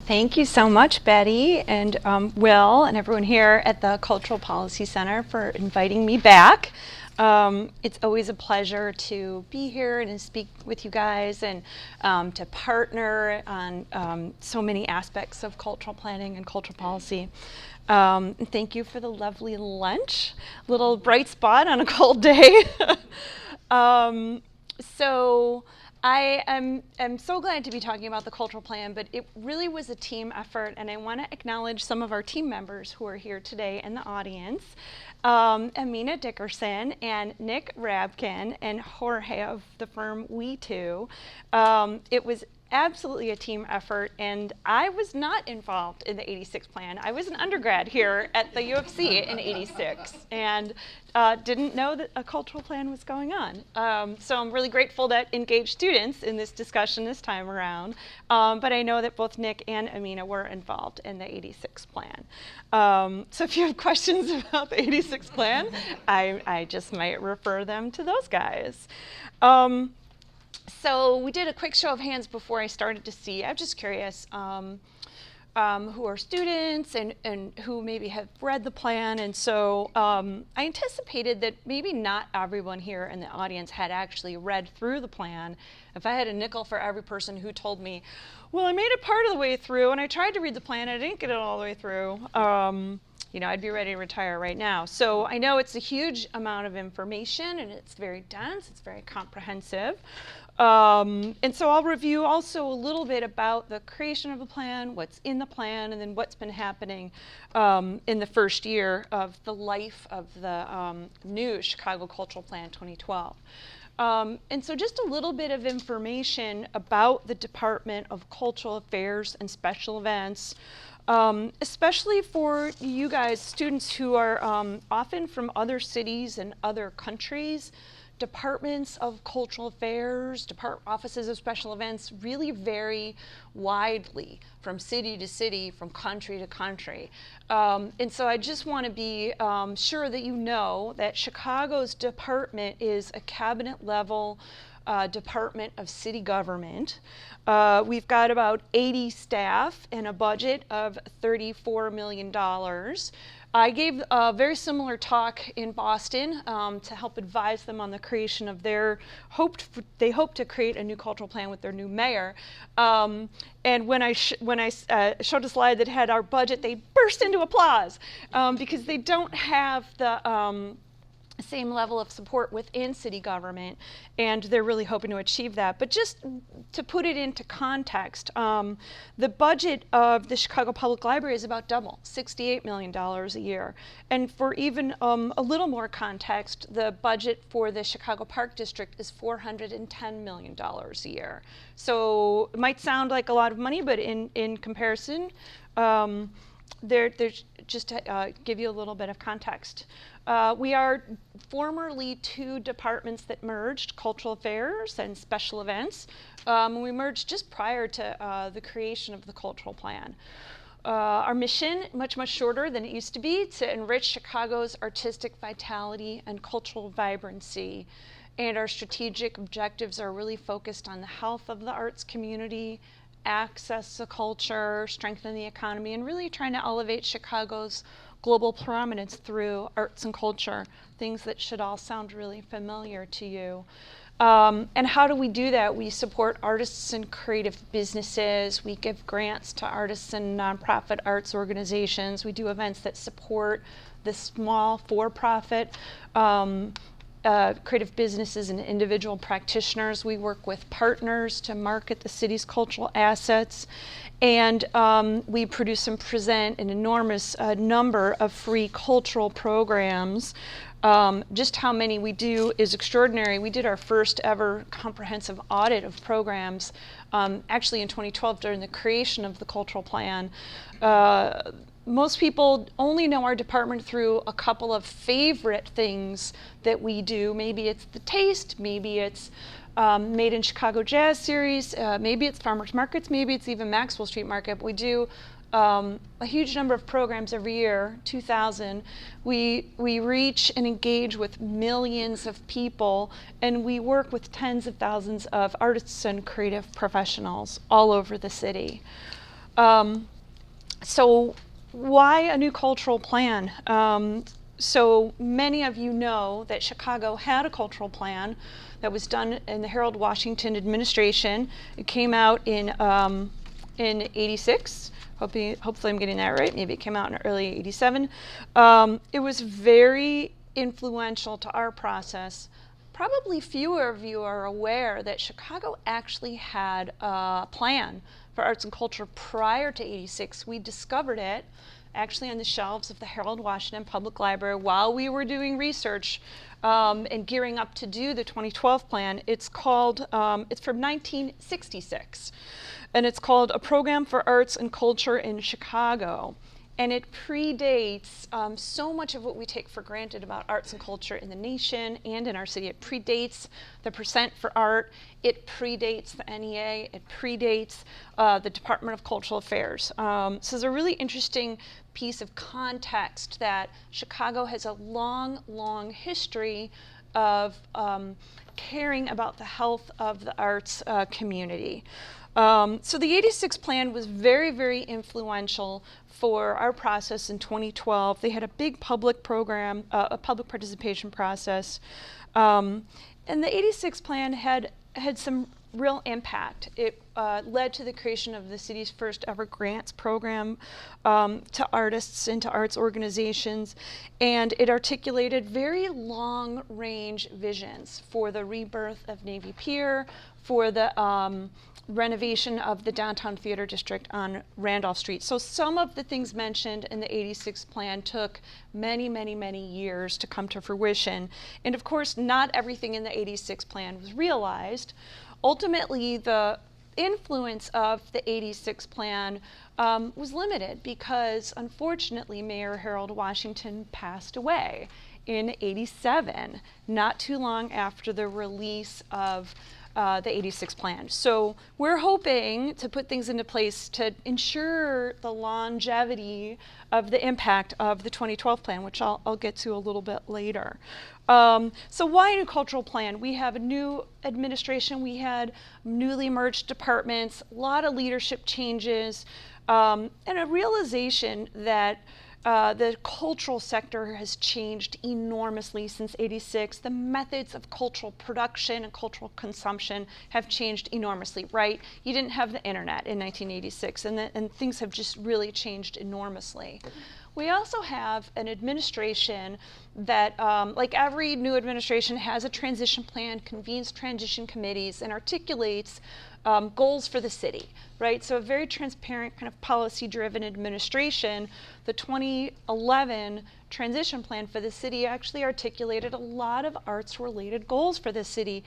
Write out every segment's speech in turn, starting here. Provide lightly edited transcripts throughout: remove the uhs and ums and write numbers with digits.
Thank you so much, Betty and Will and everyone here at the Cultural Policy Center for inviting me back. It's always a pleasure to be here and to speak with you guys and to partner on so many aspects of cultural planning and cultural policy. And thank you for the lovely lunch, little bright spot on a cold day. So I am so glad to be talking about the cultural plan, but it really was a team effort, and I want to acknowledge some of our team members who are here today in the audience. Amina Dickerson and Nick Rabkin and Jorge of the firm We2. It was absolutely a team effort, and I was not involved in the 86 plan. I was an undergrad here at the U of C in 86 and didn't know that a cultural plan was going on. So I'm really grateful that engaged students in this discussion this time around, but I know that both Nick and Amina were involved in the 86 plan. So if you have questions about the 86 plan, I just might refer them to those guys. So we did a quick show of hands before I started to see. I'm just curious who are students and who maybe have read the plan. And so I anticipated that maybe not everyone here in the audience had actually read through the plan. If I had a nickel for every person who told me, well, I made it part of the way through and I tried to read the plan, I didn't get it all the way through, you know, I'd be ready to retire right now. So I know it's a huge amount of information and it's very dense, it's very comprehensive. And so I'll review also a little bit about the creation of the plan, what's in the plan, and then what's been happening in the first year of the life of the new Chicago Cultural Plan 2012. And so just a little bit of information about the Department of Cultural Affairs and Special Events, especially for you guys, students who are often from other cities and other countries. Departments of cultural affairs, offices of special events really vary widely from city to city, from country to country. And so I just want to be sure that you know that Chicago's department is a cabinet level department of city government. We've got about 80 staff and a budget of $34 million. I gave a very similar talk in Boston to help advise them on the creation of their they hope to create a new cultural plan with their new mayor. And when I showed a slide that had our budget, they burst into applause because they don't have the same level of support within city government, and they're really hoping to achieve that. But just to put it into context, the budget of the Chicago Public Library is about double, $68 million a year. And for even a little more context, the budget for the Chicago Park District is $410 million a year. So it might sound like a lot of money, but in comparison, there's just to give you a little bit of context. We are formerly two departments that merged, Cultural Affairs and Special Events. We merged just prior to the creation of the Cultural Plan. Our mission, much shorter than it used to be, to enrich Chicago's artistic vitality and cultural vibrancy. And our strategic objectives are really focused on the health of the arts community, access to culture, strengthen the economy, and really trying to elevate Chicago's global prominence through arts and culture, things that should all sound really familiar to you. And how do we do that? We support artists and creative businesses. We give grants to artists and nonprofit arts organizations. We do events that support the small for-profit creative businesses and individual practitioners. We work with partners to market the city's cultural assets. And we produce and present an enormous number of free cultural programs. Just how many we do is extraordinary. We did our first ever comprehensive audit of programs actually in 2012 during the creation of the cultural plan. Most people only know our department through a couple of favorite things that we do. Maybe it's the Taste, maybe it's Made in Chicago Jazz Series, maybe it's Farmers Markets, maybe it's even Maxwell Street Market. We do a huge number of programs every year, 2,000. We reach and engage with millions of people, and we work with tens of thousands of artists and creative professionals all over the city. So why a new cultural plan? So many of you know that Chicago had a cultural plan that was done in the Harold Washington administration. It came out in '86. Hopefully I'm getting that right. Maybe it came out in early '87. It was very influential to our process. Probably fewer of you are aware that Chicago actually had a plan for arts and culture prior to '86. We discovered it actually on the shelves of the Harold Washington Public Library while we were doing research and gearing up to do the 2012 plan. It's called, it's from 1966, and it's called A Program for Arts and Culture in Chicago. And it predates so much of what we take for granted about arts and culture in the nation and in our city. It predates the Percent for Art. It predates the NEA. It predates the Department of Cultural Affairs. So it's a really interesting piece of context that Chicago has a long, long history of caring about the health of the arts community. So the '86 plan was very, very influential for our process in 2012. They had a big public program, a public participation process. And the '86 plan had some real impact. It led to the creation of the city's first ever grants program to artists and to arts organizations. And it articulated very long range visions for the rebirth of Navy Pier, for the renovation of the downtown theater district on Randolph Street. So some of the things mentioned in the '86 plan took many, many, many years to come to fruition. And of course, not everything in the '86 plan was realized. Ultimately, the influence of the '86 plan was limited because, unfortunately, Mayor Harold Washington passed away in '87, not too long after the release of the '86 plan. So we're hoping to put things into place to ensure the longevity of the impact of the 2012 plan, which I'll get to a little bit later. So why a new cultural plan? We have a new administration. We had newly merged departments, a lot of leadership changes, and a realization that the cultural sector has changed enormously since '86. The methods of cultural production and cultural consumption have changed enormously, right? You didn't have the internet in 1986, and things have just really changed enormously. We also have an administration that, like every new administration, has a transition plan, convenes transition committees, and articulates goals for the city, right? So a very transparent, kind of policy-driven administration. The 2011 transition plan for the city actually articulated a lot of arts-related goals for the city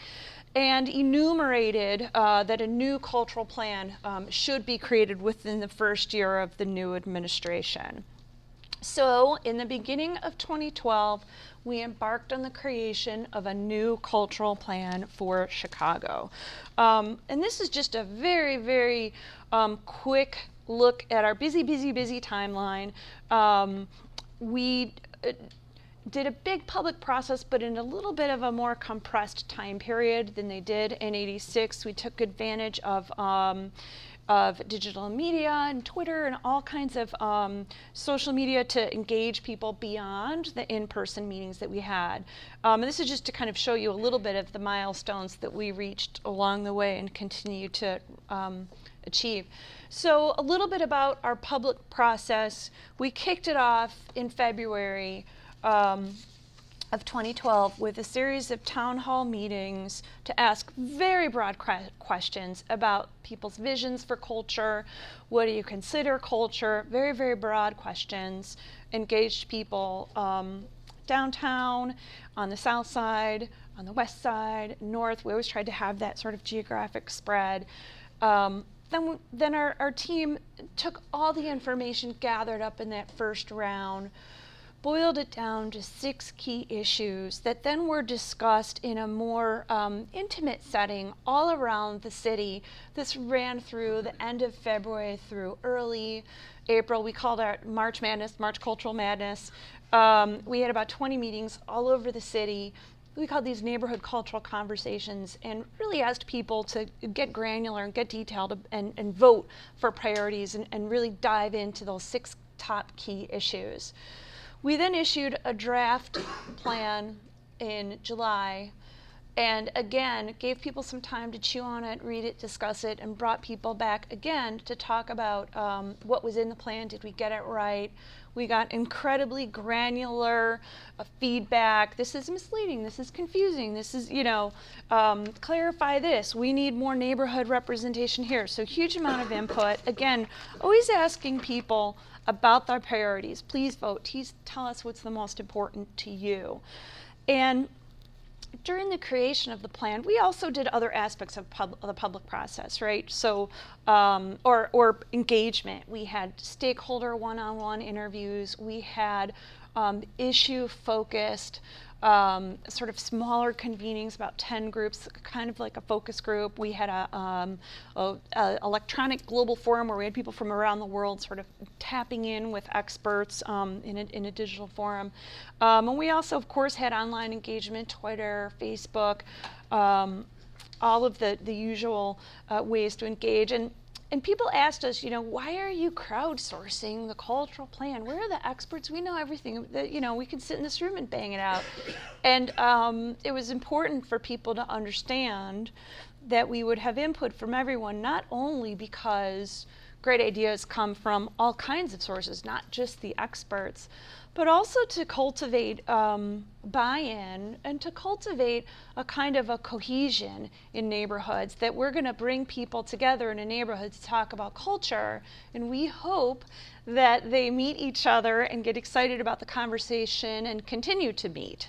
and enumerated that a new cultural plan should be created within the first year of the new administration. So in the beginning of 2012, we embarked on the creation of a new cultural plan for Chicago. And this is just a very, very quick look at our busy timeline. We did a big public process, but in a little bit of a more compressed time period than they did in '86. We took advantage of digital media and Twitter and all kinds of social media to engage people beyond the in-person meetings that we had. And this is just to kind of show you a little bit of the milestones that we reached along the way and continue to achieve. So a little bit about our public process. We kicked it off in February of 2012 with a series of town hall meetings to ask very broad questions about people's visions for culture. What do you consider culture? Very, very broad questions. Engaged people downtown, on the south side, on the west side, north. We always tried to have that sort of geographic spread. Then our team took all the information gathered up in that first round, boiled it down to 6 key issues that then were discussed in a more intimate setting all around the city. This ran through the end of February through early April. We called it March Madness, March Cultural Madness. We had about 20 meetings all over the city, we called these neighborhood cultural conversations and really asked people to get granular and get detailed and vote for priorities and really dive into those 6 top key issues. We then issued a draft plan in July, and again gave people some time to chew on it, read it, discuss it, and brought people back again to talk about what was in the plan. Did we get it right? We got incredibly granular feedback. This is misleading. This is confusing. This is, clarify this. We need more neighborhood representation here. So huge amount of input. Again, always asking people about their priorities. Please vote. Please tell us what's the most important to you. And during the creation of the plan, we also did other aspects of the public process, right? So, or engagement. We had stakeholder one-on-one interviews. We had issue-focused, sort of smaller convenings, about 10 groups, kind of like a focus group. We had a electronic global forum where we had people from around the world sort of tapping in with experts in a digital forum. And we also, of course, had online engagement, Twitter, Facebook, all of the usual ways to engage. And people asked us, why are you crowdsourcing the cultural plan? Where are the experts? We know everything. We can sit in this room and bang it out. And it was important for people to understand that we would have input from everyone, not only because great ideas come from all kinds of sources, not just the experts, but also to cultivate buy-in and to cultivate a kind of a cohesion in neighborhoods, that we're going to bring people together in a neighborhood to talk about culture, and we hope that they meet each other and get excited about the conversation and continue to meet.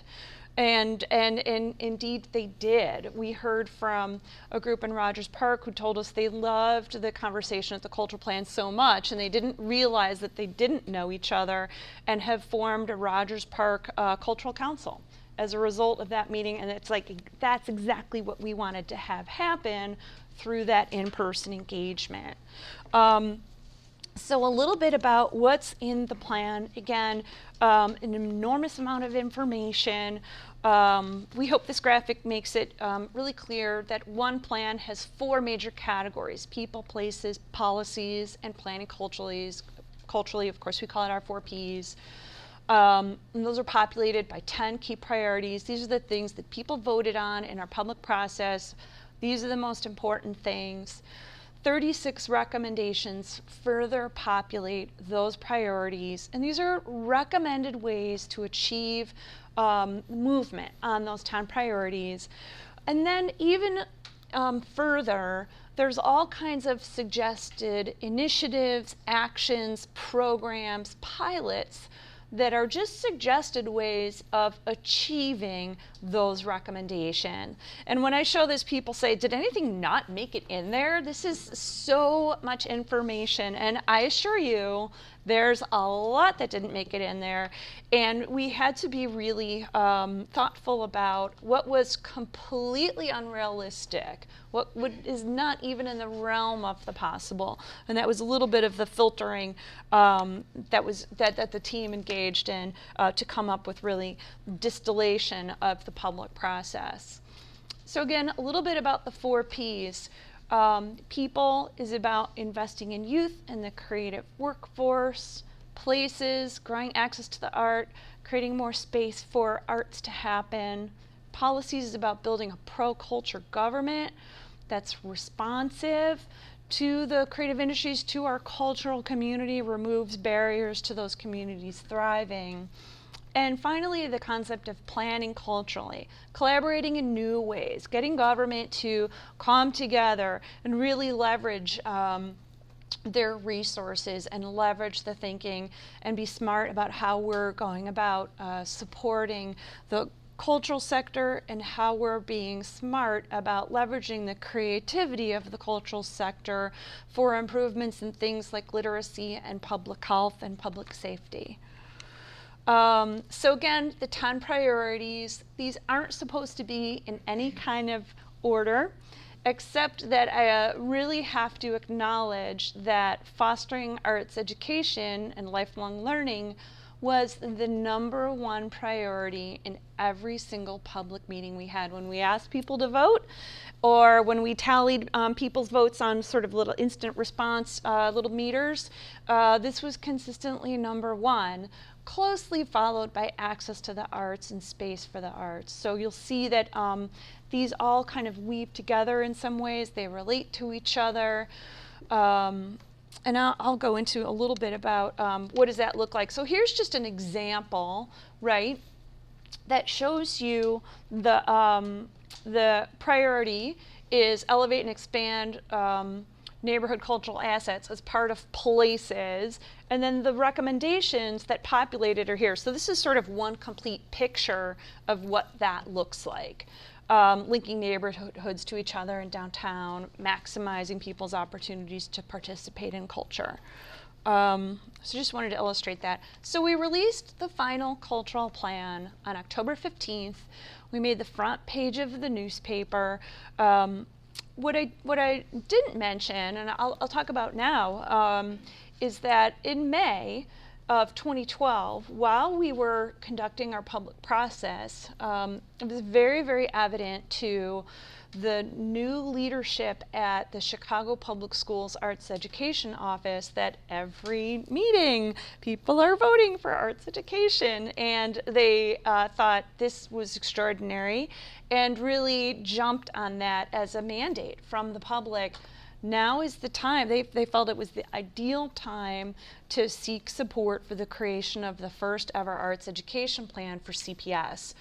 And indeed they did. We heard from a group in Rogers Park who told us they loved the conversation at the cultural plan so much, and they didn't realize that they didn't know each other, and have formed a Rogers Park Cultural Council as a result of that meeting. And it's like, that's exactly what we wanted to have happen through that in-person engagement. So a little bit about what's in the plan. Again, an enormous amount of information. We hope this graphic makes it really clear that one plan has 4 major categories: people, places, policies, and planning culturally. Culturally, of course, we call it our 4 Ps. And those are populated by 10 key priorities. These are the things that people voted on in our public process. These are the most important things. 36 recommendations further populate those priorities, and these are recommended ways to achieve movement on those 10 priorities. And then even further, there's all kinds of suggested initiatives, actions, programs, pilots that are just suggested ways of achieving those recommendations. And when I show this, people say, did anything not make it in there? This is so much information, and I assure you there's a lot that didn't make it in there. And we had to be really thoughtful about what was completely unrealistic, what is not even in the realm of the possible. And that was a little bit of the filtering that the team engaged in to come up with really distillation of the public process. So again, a little bit about the 4 Ps. People is about investing in youth and the creative workforce. Places, growing access to the art, creating more space for arts to happen. Policies is about building a pro-culture government that's responsive to the creative industries, to our cultural community, removes barriers to those communities thriving. And finally, the concept of planning culturally, collaborating in new ways, getting government to come together and really leverage their resources and leverage the thinking and be smart about how we're going about supporting the cultural sector, and how we're being smart about leveraging the creativity of the cultural sector for improvements in things like literacy and public health and public safety. So again, the 10 priorities, these aren't supposed to be in any kind of order, except that I really have to acknowledge that fostering arts education and lifelong learning was the #1 priority in every single public meeting we had. When we asked people to vote, or when we tallied people's votes on sort of little instant response, little meters, this was consistently #1, closely followed by access to the arts and space for the arts. So you'll see that these all kind of weave together in some ways. They relate to each other. And I'll go into a little bit about what does that look like. So here's just an example, right, that shows you the priority is elevate and expand neighborhood cultural assets as part of places, and then the recommendations that populate it are here. So this is sort of one complete picture of what that looks like. Linking neighborhoods to each other in downtown, maximizing people's opportunities to participate in culture. So just wanted to illustrate that. So we released the final cultural plan on October 15th. We made the front page of the newspaper. What I didn't mention, and I'll talk about now, is that in May of 2012, while we were conducting our public process, it was very, very evident to the new leadership at the Chicago Public Schools Arts Education Office that every meeting people are voting for arts education, and they thought this was extraordinary and really jumped on that as a mandate from the public. Now is the time, they felt it was the ideal time to seek support for the creation of the first ever arts education plan for CPS.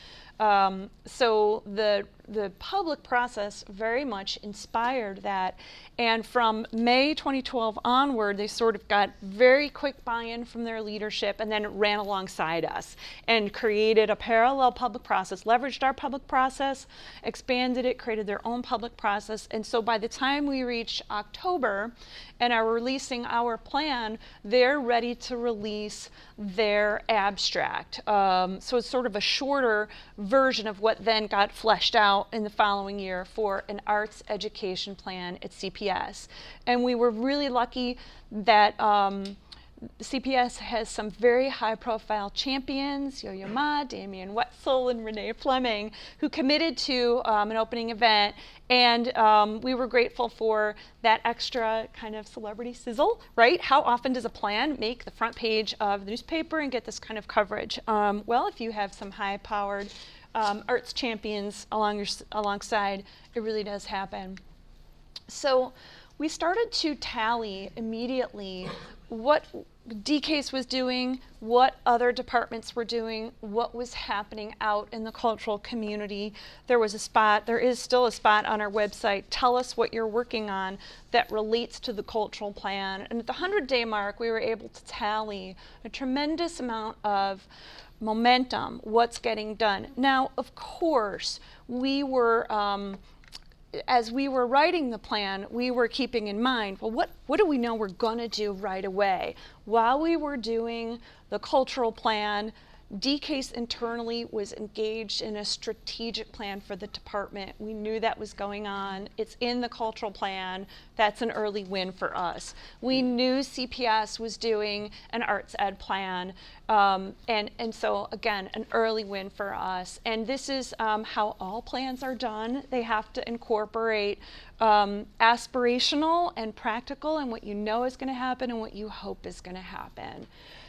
So the public process very much inspired that, and from May 2012 onward, they sort of got very quick buy-in from their leadership and then ran alongside us and created a parallel public process, leveraged our public process, expanded it, created their own public process, and so by the time we reach October and are releasing our plan, they're ready to release their abstract. So it's sort of a shorter version of what then got fleshed out in the following year for an arts education plan at CPS. And we were really lucky that CPS has some very high-profile champions, Yo-Yo Ma, Damian Wetzel, and Renee Fleming, who committed to an opening event, and we were grateful for that extra kind of celebrity sizzle, right? How often does a plan make the front page of the newspaper and get this kind of coverage? Well, if you have some high-powered arts champions alongside, it really does happen. So we started to tally immediately what DCASE was doing, what other departments were doing, what was happening out in the cultural community. There is still a spot on our website, tell us what you're working on that relates to the cultural plan. And at the 100-day mark, we were able to tally a tremendous amount of momentum, what's getting done. Now, of course, we were, as we were writing the plan, we were keeping in mind, well, what do we know we're gonna do right away? While we were doing the cultural plan, DCASE internally was engaged in a strategic plan for the department. We knew that was going on. It's in the cultural plan. That's an early win for us. We knew CPS was doing an arts ed plan. And so, again, an early win for us. And this is how all plans are done. They have to incorporate aspirational and practical and what you know is going to happen and what you hope is going to happen.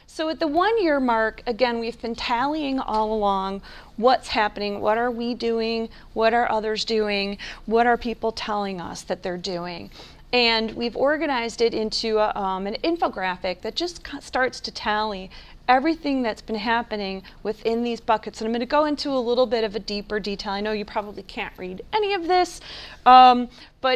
So at the 1-year mark, again, we've been tallying all along what's happening, what are we doing, what are others doing, what are people telling us that they're doing. And we've organized it into an infographic that just starts to tally everything that's been happening within these buckets. And I'm going to go into a little bit of a deeper detail. I know you probably can't read any of this, but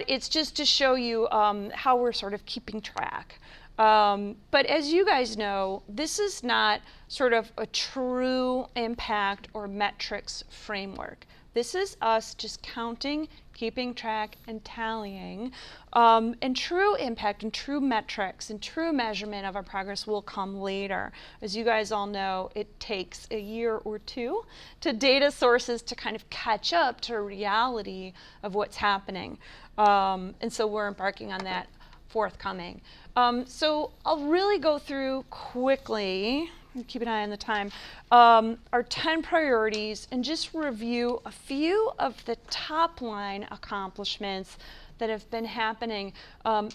it's just to show you how we're sort of keeping track. But as you guys know, this is not sort of a true impact or metrics framework. This is us just counting, keeping track, and tallying. And true impact and true metrics and true measurement of our progress will come later. As you guys all know, it takes a year or two to data sources to kind of catch up to reality of what's happening. And so we're embarking on that forthcoming. So I'll really go through quickly, keep an eye on the time, our 10 priorities, and just review a few of the top line accomplishments that have been happening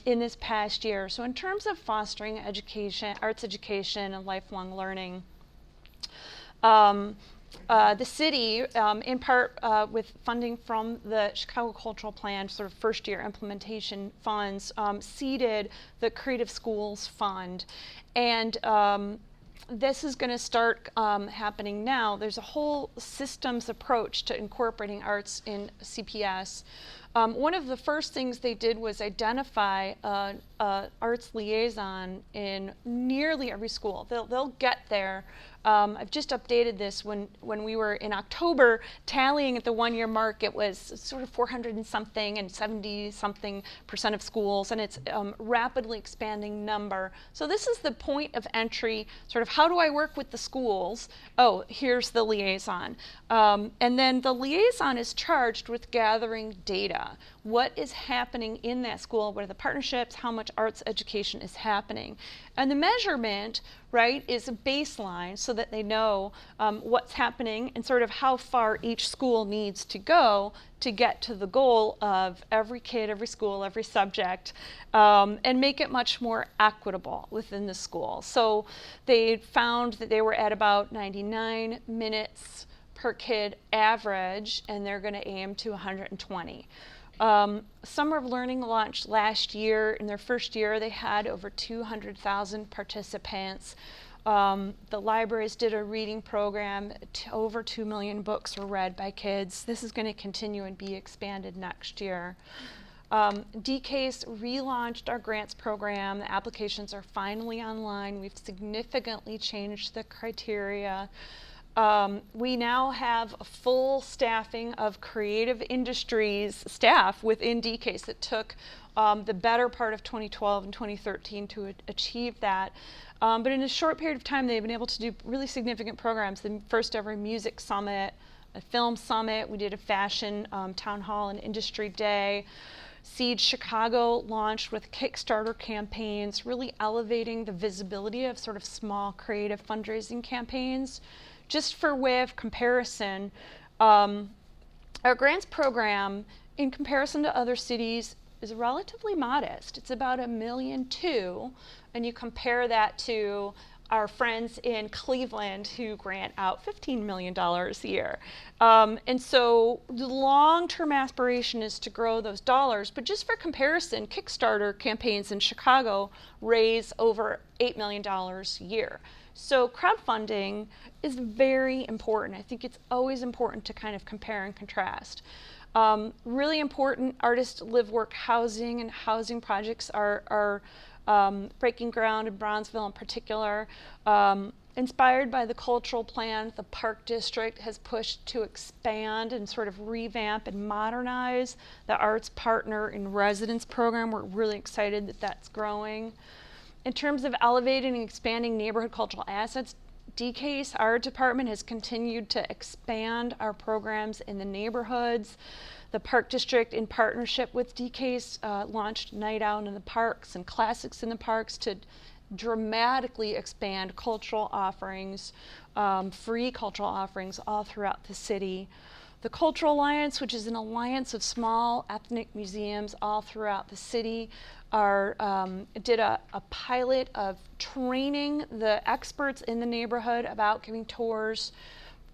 in this past year. So in terms of fostering education, arts education and lifelong learning, the city, in part with funding from the Chicago Cultural Plan, sort of first year implementation funds, seeded the Creative Schools Fund. And this is going to start happening now. There's a whole systems approach to incorporating arts in CPS. One of the first things they did was identify an arts liaison in nearly every school. They'll get there. I've just updated this when we were in October tallying at the 1-year mark. It was sort of 400 and something and 70-something% of schools, and it's a rapidly expanding number. So this is the point of entry, sort of how do I work with the schools? Oh, here's the liaison. And then the liaison is charged with gathering data. What is happening in that school? What are the partnerships? How much arts education is happening? And the measurement, right, is a baseline so that they know what's happening and sort of how far each school needs to go to get to the goal of every kid, every school, every subject, and make it much more equitable within the school. So they found that they were at about 99 minutes per kid average, and they're going to aim to 120. Summer of Learning launched last year. In their first year, they had over 200,000 participants. The libraries did a reading program. Over 2 million books were read by kids. This is going to continue and be expanded next year. DCASE relaunched our grants program. The applications are finally online. We've significantly changed the criteria. We now have a full staffing of creative industries staff within DCASE. It took the better part of 2012 and 2013 to achieve that. But in a short period of time, they've been able to do really significant programs. The first ever music summit, a film summit. We did a fashion town hall and industry day. Seed Chicago launched with Kickstarter campaigns, really elevating the visibility of sort of small creative fundraising campaigns. Just for way of comparison, our grants program, in comparison to other cities, is relatively modest. It's about $1.2 million, and you compare that to our friends in Cleveland who grant out $15 million a year. And so the long-term aspiration is to grow those dollars, but just for comparison, Kickstarter campaigns in Chicago raise over $8 million a year. So crowdfunding is very important. I think it's always important to kind of compare and contrast. Really important artist live work housing and housing projects are breaking ground in Bronzeville in particular. Inspired by the cultural plan, the Park District has pushed to expand and sort of revamp and modernize the Arts Partner in Residence program. We're really excited that that's growing. In terms of elevating and expanding neighborhood cultural assets, DCASE, our department, has continued to expand our programs in the neighborhoods. The Park District, in partnership with DCASE, launched Night Out in the Parks and Classics in the Parks to dramatically expand cultural offerings, free cultural offerings all throughout the city. The Cultural Alliance, which is an alliance of small ethnic museums all throughout the city, did a pilot of training the experts in the neighborhood about giving tours.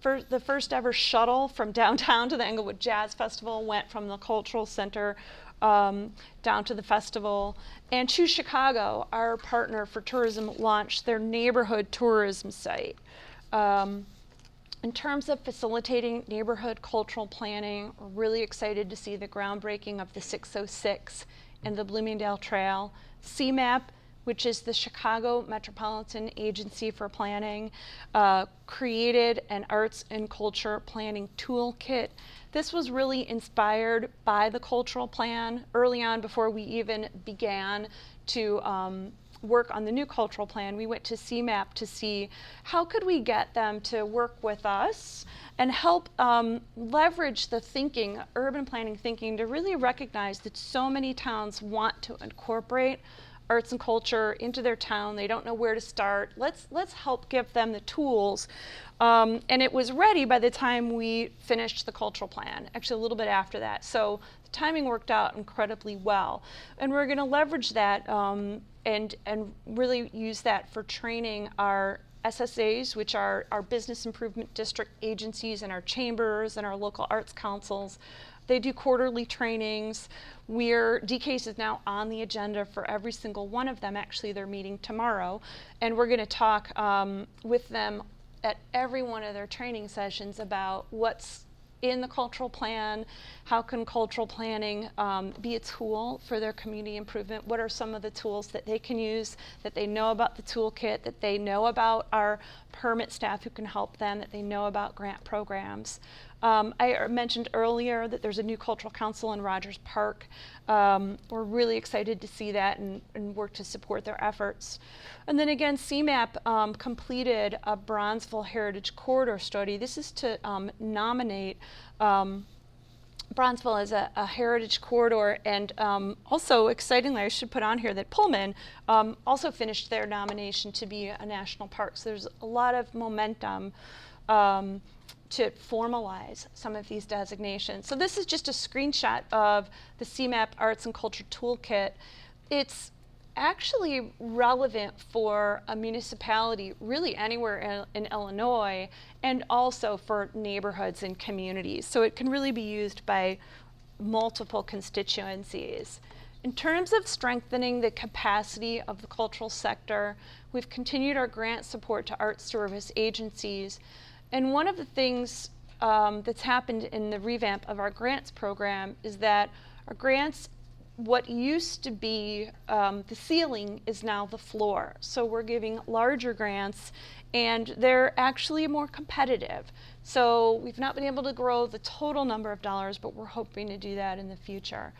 The first ever shuttle from downtown to the Englewood Jazz Festival went from the Cultural Center down to the festival. And Choose Chicago, our partner for tourism, launched their neighborhood tourism site. In terms of facilitating neighborhood cultural planning, we're really excited to see the groundbreaking of the 606 and the Bloomingdale Trail. CMAP, which is the Chicago Metropolitan Agency for Planning, created an arts and culture planning toolkit. This was really inspired by the cultural plan early on. Before we even began to work on the new cultural plan, we went to CMAP to see how could we get them to work with us and help leverage the thinking, urban planning thinking, to really recognize that so many towns want to incorporate arts and culture into their town. They don't know where to start. Let's help give them the tools. And it was ready by the time we finished the cultural plan, actually a little bit after that. So the timing worked out incredibly well. And we're going to leverage that and really use that for training our SSAs, which are our business improvement district agencies, and our chambers and our local arts councils. They do quarterly trainings. DCASE is now on the agenda for every single one of them. Actually, they're meeting tomorrow, and we're going to talk with them at every one of their training sessions about what's in the cultural plan, how can cultural planning be a tool for their community improvement, what are some of the tools that they can use, that they know about the toolkit, that they know about our permit staff who can help them, that they know about grant programs. I mentioned earlier that there's a new cultural council in Rogers Park. We're really excited to see that and work to support their efforts. And then again, CMAP completed a Bronzeville Heritage Corridor study. This is to nominate Bronzeville as a heritage corridor, and also excitingly, I should put on here that Pullman also finished their nomination to be a national park. So there's a lot of momentum to formalize some of these designations. So this is just a screenshot of the CMAP Arts and Culture Toolkit. It's actually relevant for a municipality really anywhere in Illinois, and also for neighborhoods and communities. So it can really be used by multiple constituencies. In terms of strengthening the capacity of the cultural sector, we've continued our grant support to art service agencies. And one of the things that's happened in the revamp of our grants program is that our grants, what used to be the ceiling, is now the floor. So we're giving larger grants, and they're actually more competitive. So we've not been able to grow the total number of dollars, but we're hoping to do that in the future.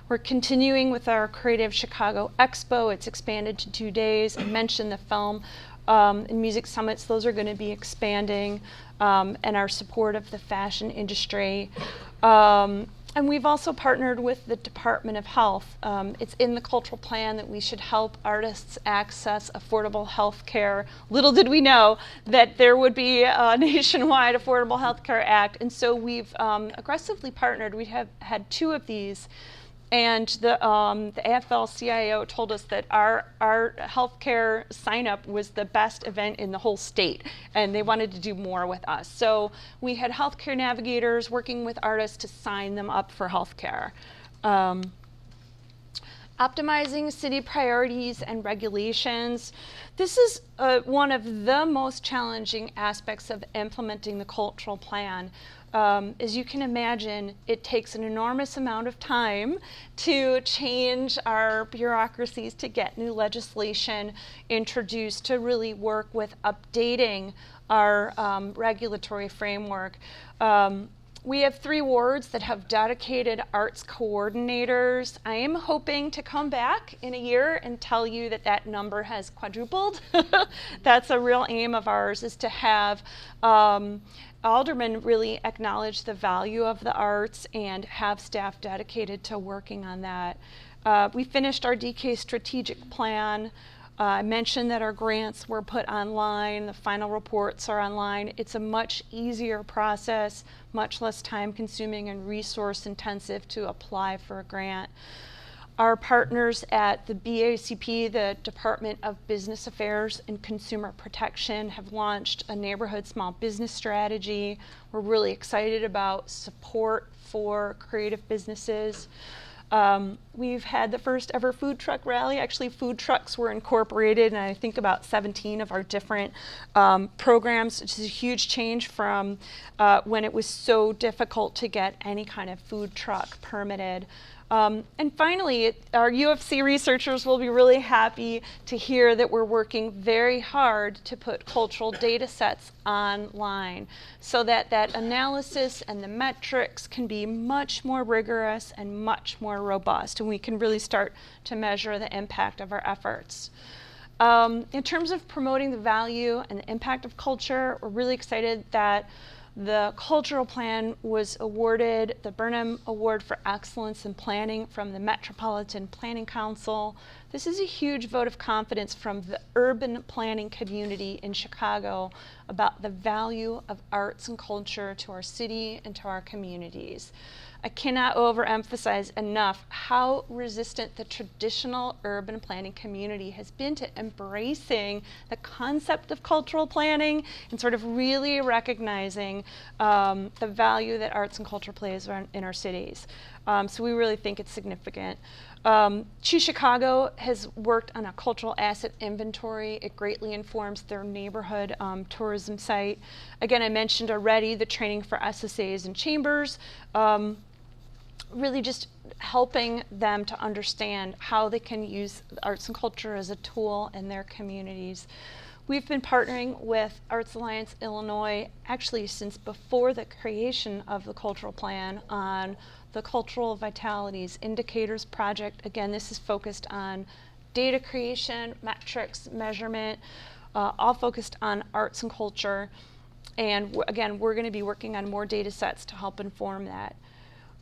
We're continuing with our Creative Chicago Expo. It's expanded to 2 days. I mentioned the film and music summits. Those are going to be expanding, and our support of the fashion industry. And we've also partnered with the Department of Health. It's in the cultural plan that we should help artists access affordable health care. Little did we know that there would be a nationwide Affordable Health Care Act. And so we've aggressively partnered. We have had 2 of these. And the AFL-CIO told us that our healthcare sign-up was the best event in the whole state, and they wanted to do more with us. So we had healthcare navigators working with artists to sign them up for healthcare. Optimizing city priorities and regulations. This is one of the most challenging aspects of implementing the cultural plan. As you can imagine, it takes an enormous amount of time to change our bureaucracies, to get new legislation introduced, to really work with updating our regulatory framework. We have 3 wards that have dedicated arts coordinators. I am hoping to come back in a year and tell you that that number has quadrupled. That's a real aim of ours, is to have aldermen really acknowledge the value of the arts and have staff dedicated to working on that. We finished our DK strategic plan. I mentioned that our grants were put online. The final reports are online. It's a much easier process, much less time consuming and resource intensive to apply for a grant. Our partners at the BACP, the Department of Business Affairs and Consumer Protection, have launched a neighborhood small business strategy. We're really excited about support for creative businesses. We've had the first ever food truck rally. Actually, food trucks were incorporated in, I think, about 17 of our different programs, which is a huge change from when it was so difficult to get any kind of food truck permitted. And finally, our UFC researchers will be really happy to hear that we're working very hard to put cultural data sets online so that that analysis and the metrics can be much more rigorous and much more robust, and we can really start to measure the impact of our efforts. In terms of promoting the value and the impact of culture, we're really excited that the cultural plan was awarded the Burnham Award for Excellence in Planning from the Metropolitan Planning Council. This is a huge vote of confidence from the urban planning community in Chicago about the value of arts and culture to our city and to our communities. I cannot overemphasize enough how resistant the traditional urban planning community has been to embracing the concept of cultural planning and sort of really recognizing the value that arts and culture plays in our cities. So we really think it's significant. Choose Chicago has worked on a cultural asset inventory. It greatly informs their neighborhood tourism site. Again, I mentioned already the training for SSAs and chambers. Really just helping them to understand how they can use arts and culture as a tool in their communities. We've been partnering with Arts Alliance Illinois actually since before the creation of the cultural plan on the Cultural Vitalities Indicators Project. Again, this is focused on data creation, metrics, measurement, all focused on arts and culture. And again, we're going to be working on more data sets to help inform that.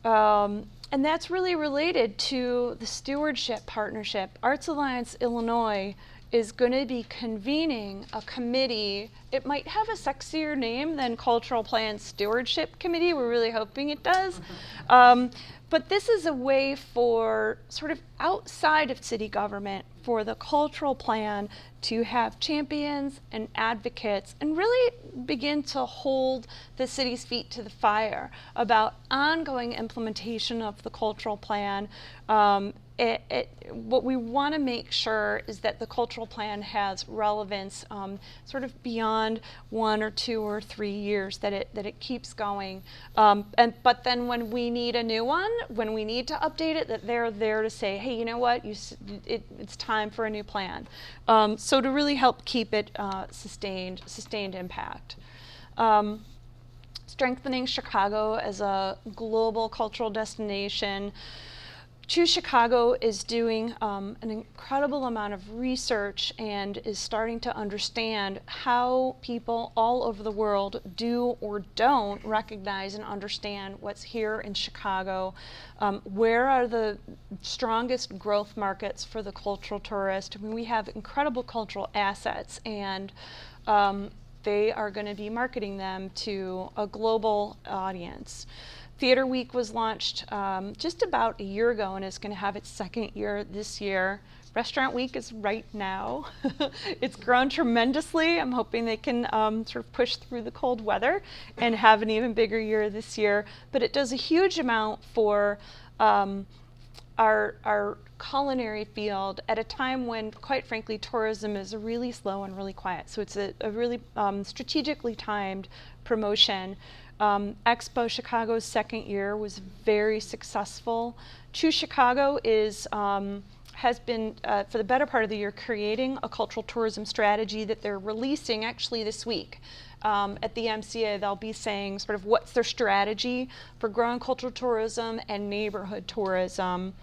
And that's really related to the stewardship partnership. Arts Alliance Illinois is going to be convening a committee. It might have a sexier name than Cultural Plan Stewardship Committee. We're really hoping it does. But this is a way for sort of outside of city government for the cultural plan to have champions and advocates and really begin to hold the city's feet to the fire about ongoing implementation of the cultural plan. What we want to make sure is that the cultural plan has relevance sort of beyond 1 or 2 or 3 years, that it keeps going. But then when we need a new one, when we need to update it, that they're there to say, hey, you know what, it's time for a new plan. So to really help keep it sustained impact. Strengthening Chicago as a global cultural destination. Choose Chicago is doing an incredible amount of research and is starting to understand how people all over the world do or don't recognize and understand what's here in Chicago. Where are the strongest growth markets for the cultural tourist? I mean, we have incredible cultural assets, and they are going to be marketing them to a global audience. Theater Week was launched just about a year ago and is going to have its second year this year. Restaurant Week is right now. It's grown tremendously. I'm hoping they can sort of push through the cold weather and have an even bigger year this year. But it does a huge amount for our culinary field at a time when, quite frankly, tourism is really slow and really quiet. So it's a really strategically timed promotion. Expo Chicago's second year was very successful. Choose Chicago has been, for the better part of the year, creating a cultural tourism strategy that they're releasing actually this week. At the MCA, they'll be saying sort of what's their strategy for growing cultural tourism and neighborhood tourism.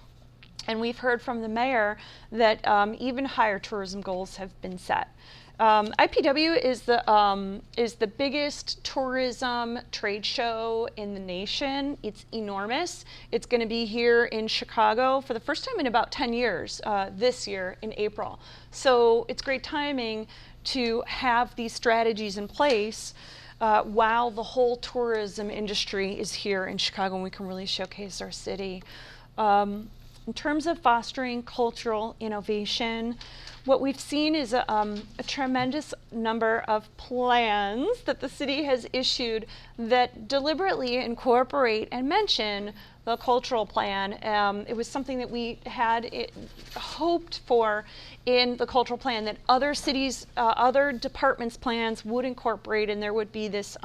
And we've heard from the mayor that even higher tourism goals have been set. IPW is the biggest tourism trade show in the nation. It's enormous. It's going to be here in Chicago for the first time in about 10 years this year in April. So it's great timing to have these strategies in place while the whole tourism industry is here in Chicago, and we can really showcase our city. In terms of fostering cultural innovation, what we've seen is a tremendous number of plans that the city has issued that deliberately incorporate and mention the cultural plan. It was something that we had hoped for in the cultural plan, that other cities, other departments' plans would incorporate, and there would be this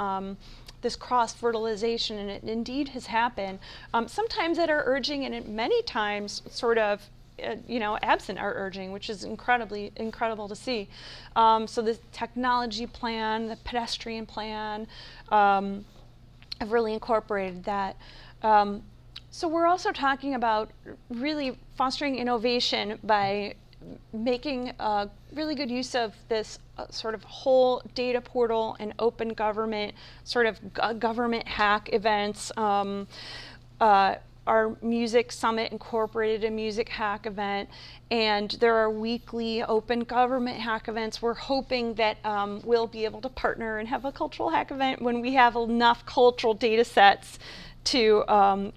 cross-fertilization, and it indeed has happened. Sometimes at our urging, and many times sort of absent our urging, which is incredible to see. So the technology plan, the pedestrian plan, have really incorporated that. So we're also talking about really fostering innovation by making really good use of this sort of whole data portal and open government, sort of government hack events. our music summit incorporated a music hack event, and there are weekly open government hack events. We're hoping that we'll be able to partner and have a cultural hack event when we have enough cultural data sets to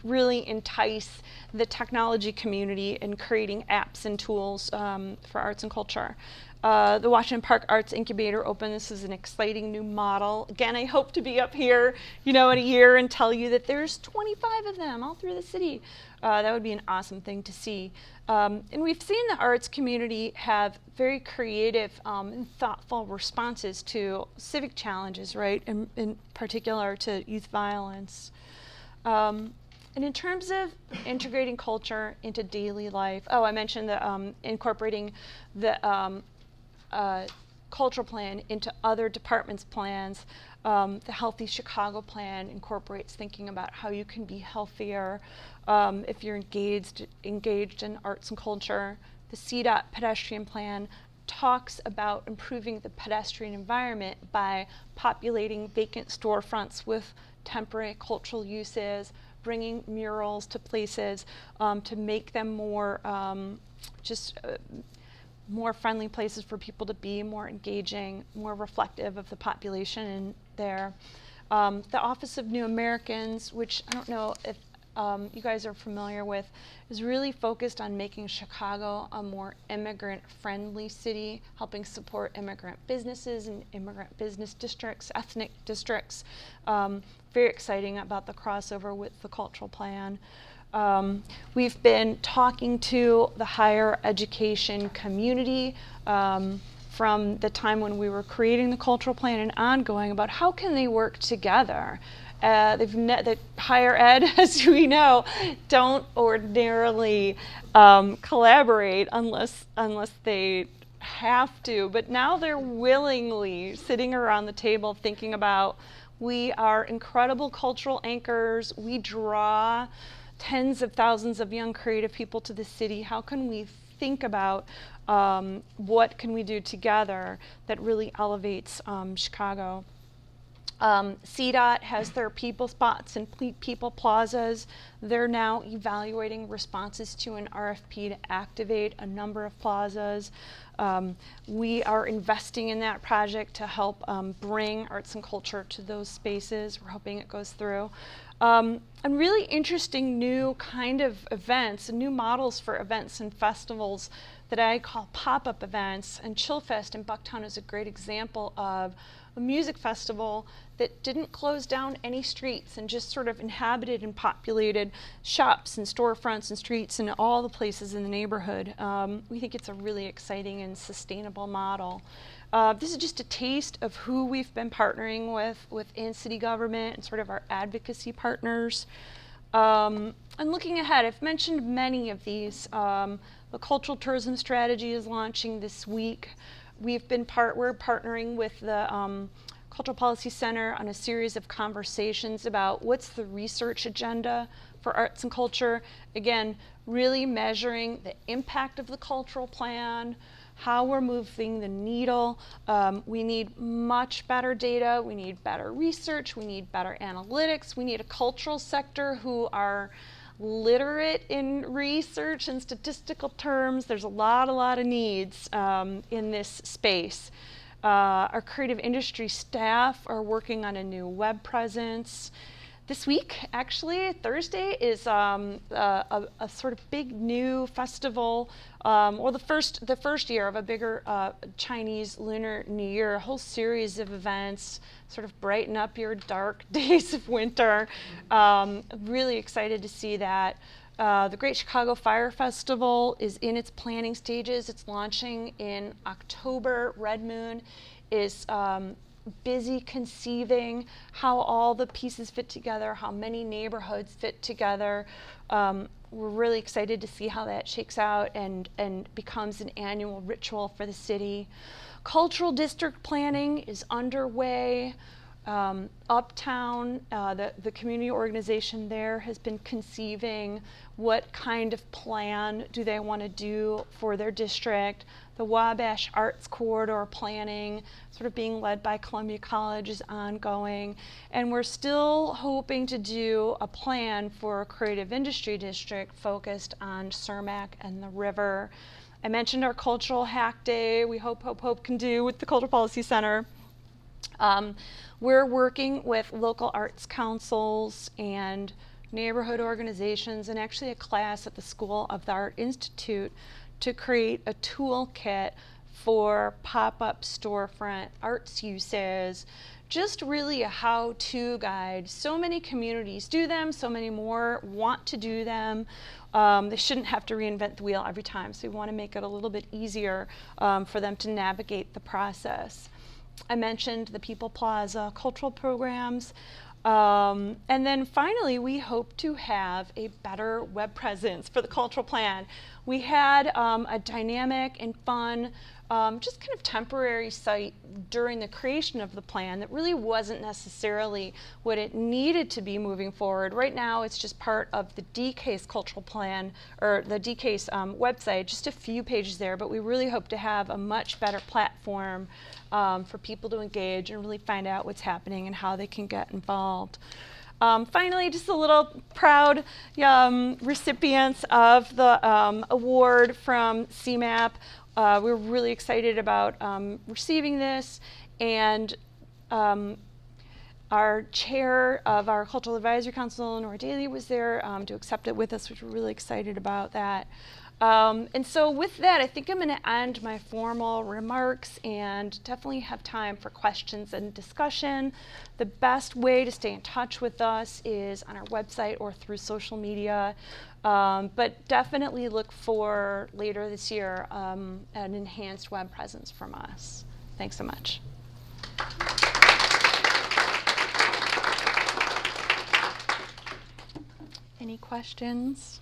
really entice the technology community in creating apps and tools for arts and culture. The Washington Park Arts Incubator opened. This is an exciting new model. Again, I hope to be up here, in a year and tell you that there's 25 of them all through the city. That would be an awesome thing to see. And we've seen the arts community have very creative and thoughtful responses to civic challenges, right? In particular to youth violence. And in terms of integrating culture into daily life, I mentioned the incorporating the cultural plan into other departments' plans. The Healthy Chicago plan incorporates thinking about how you can be healthier if you're engaged in arts and culture. The CDOT pedestrian plan talks about improving the pedestrian environment by populating vacant storefronts with temporary cultural uses, bringing murals to places to make them more more friendly places for people to be, more engaging, more reflective of the population in there. The Office of New Americans, which I don't know if you guys are familiar with, is really focused on making Chicago a more immigrant-friendly city, helping support immigrant businesses and immigrant business districts, ethnic districts. Very exciting about the crossover with the cultural plan. We've been talking to the higher education community from the time when we were creating the cultural plan and ongoing about how can they work together. The higher ed, as we know, don't ordinarily collaborate unless they have to, but now they're willingly sitting around the table thinking about, we are incredible cultural anchors, we draw tens of thousands of young creative people to the city. How can we think about what can we do together that really elevates Chicago? CDOT has their people spots and people plazas. They're now evaluating responses to an RFP to activate a number of plazas. We are investing in that project to help bring arts and culture to those spaces. We're hoping it goes through. And really interesting new kind of events, new models for events and festivals that I call pop-up events. And Chillfest in Bucktown is a great example of a music festival that didn't close down any streets and just sort of inhabited and populated shops and storefronts and streets and all the places in the neighborhood. We think it's a really exciting and sustainable model. This is just a taste of who we've been partnering with within city government and sort of our advocacy partners. And looking ahead, I've mentioned many of these. The cultural tourism strategy is launching this week. We're partnering with the Cultural Policy Center on a series of conversations about what's the research agenda for arts and culture. Again, really measuring the impact of the cultural plan, how we're moving the needle. We need much better data, we need better research, we need better analytics, we need a cultural sector who are literate in research and statistical terms. There's a lot of needs in this space. Our creative industry staff are working on a new web presence. This week, actually, Thursday, is a sort of big new festival, or the first year of a bigger Chinese Lunar New Year, a whole series of events, sort of brighten up your dark days of winter. Really excited to see that. The Great Chicago Fire Festival is in its planning stages. It's launching in October. Red Moon is busy conceiving how all the pieces fit together, how many neighborhoods fit together. We're really excited to see how that shakes out and becomes an annual ritual for the city. Cultural district planning is underway. Uptown, the community organization there has been conceiving what kind of plan do they want to do for their district. The Wabash Arts Corridor planning, sort of being led by Columbia College, is ongoing. And we're still hoping to do a plan for a creative industry district focused on Cermak and the river. I mentioned our cultural hack day. We hope can do with the Cultural Policy Center. We're working with local arts councils and neighborhood organizations, and actually a class at the School of the Art Institute to create a toolkit for pop-up storefront arts uses. Just really a how-to guide. So many communities do them, so many more want to do them. They shouldn't have to reinvent the wheel every time, so we want to make it a little bit easier for them to navigate the process. I mentioned the People Plaza cultural programs. And then finally, we hope to have a better web presence for the cultural plan. We had a dynamic and fun, just kind of temporary site during the creation of the plan that really wasn't necessarily what it needed to be moving forward. Right now, it's just part of the DCASE cultural plan, or the DCASE website, just a few pages there, but we really hope to have a much better platform for people to engage and really find out what's happening and how they can get involved. Finally, just a little proud recipients of the award from CMAP. We're really excited about receiving this, and our chair of our Cultural Advisory Council, Nora Daly, was there to accept it with us, which we're really excited about that. And so with that, I think I'm going to end my formal remarks and definitely have time for questions and discussion. The best way to stay in touch with us is on our website or through social media. But definitely look for later this year an enhanced web presence from us. Thanks so much. Any questions?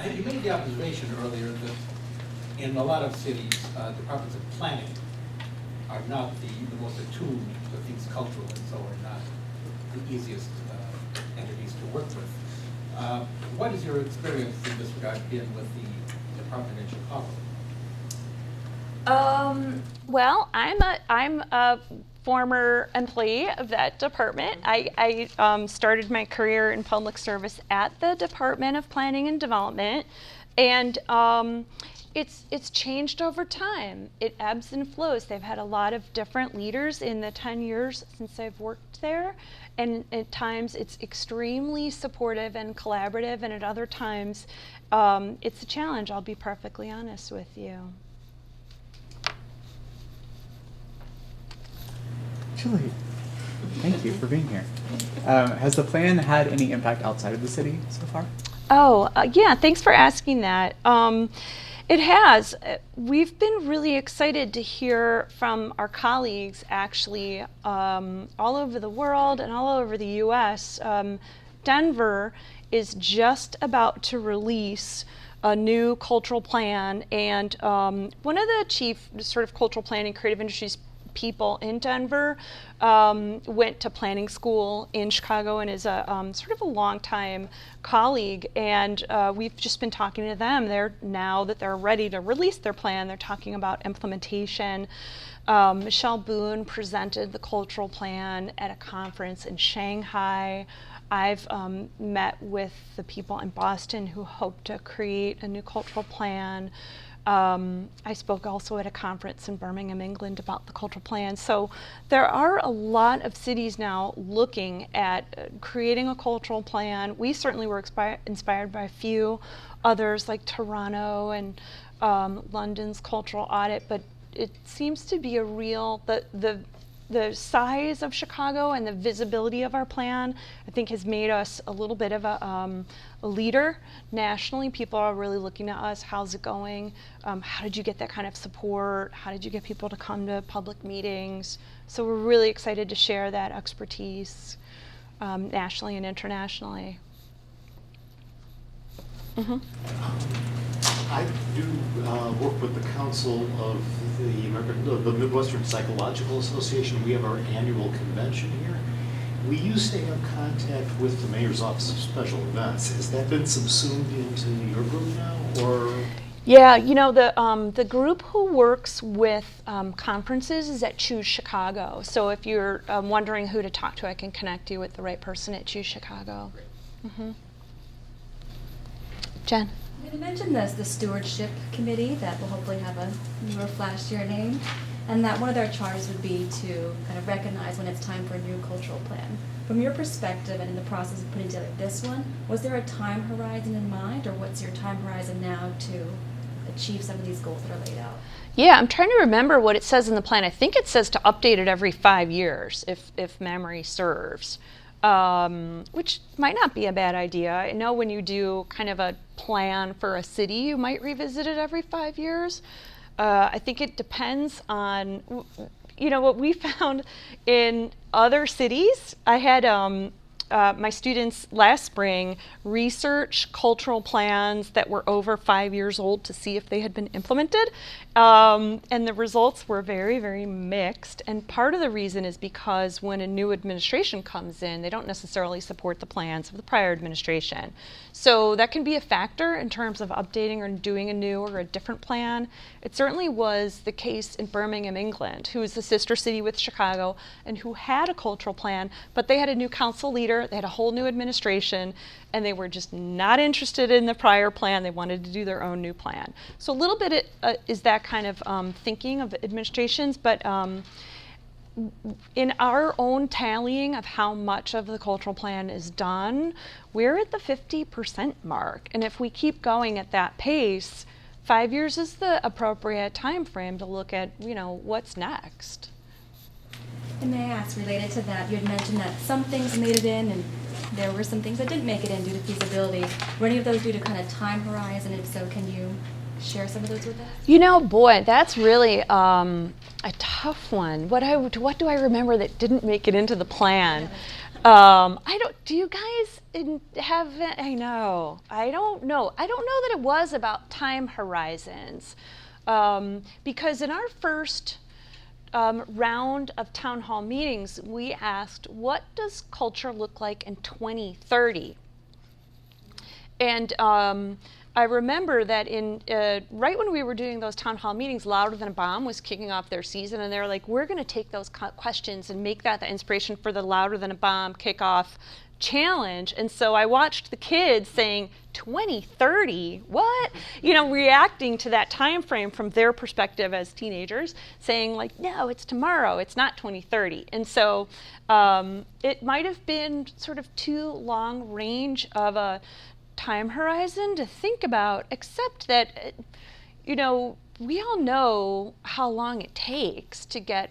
You made the observation earlier that in a lot of cities, departments of planning are not the most attuned to things cultural, and so are not the easiest entities to work with. What is your experience in this regard been with the department in Chicago? Well, I'm a former employee of that department. I started my career in public service at the Department of Planning and Development, and it's changed over time. It ebbs and flows. They've had a lot of different leaders in the 10 years since I've worked there, and at times it's extremely supportive and collaborative, and at other times it's a challenge, I'll be perfectly honest with you. Julie, thank you for being here. Has the plan had any impact outside of the city so far? Oh, yeah, thanks for asking that. It has. We've been really excited to hear from our colleagues, actually, all over the world and all over the US. Denver is just about to release a new cultural plan, and one of the chief sort of cultural planning creative industries people in Denver went to planning school in Chicago and is a sort of a longtime colleague, and we've just been talking to them. Now that they're ready to release their plan, they're talking about implementation. Michelle Boone presented the cultural plan at a conference in Shanghai. I've met with the people in Boston who hope to create a new cultural plan. I spoke also at a conference in Birmingham, England about the cultural plan. So there are a lot of cities now looking at creating a cultural plan. We certainly were inspired by a few others like Toronto and London's cultural audit, but it seems to be a real, the size of Chicago and the visibility of our plan, I think, has made us a little bit of a leader nationally. People are really looking at us. How's it going? How did you get that kind of support? How did you get people to come to public meetings? So we're really excited to share that expertise nationally and internationally. Mm-hmm. I do work with the Council of the Midwestern Psychological Association. We have our annual convention here. We used to have contact with the Mayor's Office of Special Events. Has that been subsumed into your group now, or? Yeah, you know, the group who works with conferences is at Choose Chicago. So if you're wondering who to talk to, I can connect you with the right person at Choose Chicago. Mm-hmm. Jen? You mentioned the stewardship committee that will hopefully have a newer, flashier name, and that one of their charges would be to kind of recognize when it's time for a new cultural plan. From your perspective and in the process of putting together this one, was there a time horizon in mind, or what's your time horizon now to achieve some of these goals that are laid out? Yeah, I'm trying to remember what it says in the plan. I think it says to update it every 5 years, if memory serves, which might not be a bad idea. I know when you do kind of a plan for a city, you might revisit it every 5 years. I think it depends on, you know, what we found in other cities. I had my students last spring research cultural plans that were over 5 years old to see if they had been implemented. And the results were very, very mixed. And part of the reason is because when a new administration comes in, they don't necessarily support the plans of the prior administration. So that can be a factor in terms of updating or doing a new or a different plan. It certainly was the case in Birmingham, England, who is the sister city with Chicago and who had a cultural plan, but they had a new council leader, they had a whole new administration, and they were just not interested in the prior plan. They wanted to do their own new plan. So a little bit is that kind of thinking of administrations, but in our own tallying of how much of the cultural plan is done, we're at the 50% mark. And if we keep going at that pace, 5 years is the appropriate time frame to look at, you know, what's next. And may I ask, related to that, you had mentioned that some things made it in and there were some things that didn't make it in due to feasibility. Were any of those due to kind of time horizon? If so, can you share some of those with us? You know, boy, that's really a tough one. What do I remember that didn't make it into the plan? Do you guys have, I know. I don't know that it was about time horizons. Because in our first round of town hall meetings, we asked, what does culture look like in 2030? And I remember that in right when we were doing those town hall meetings, Louder Than a Bomb was kicking off their season, and they were like, we're going to take those questions and make that the inspiration for the Louder Than a Bomb kickoff challenge. And so I watched the kids saying, 2030, what? You know, reacting to that time frame from their perspective as teenagers, saying like, no, it's tomorrow, it's not 2030. And so it might have been sort of too long range of a time horizon to think about, except that, you know, we all know how long it takes to get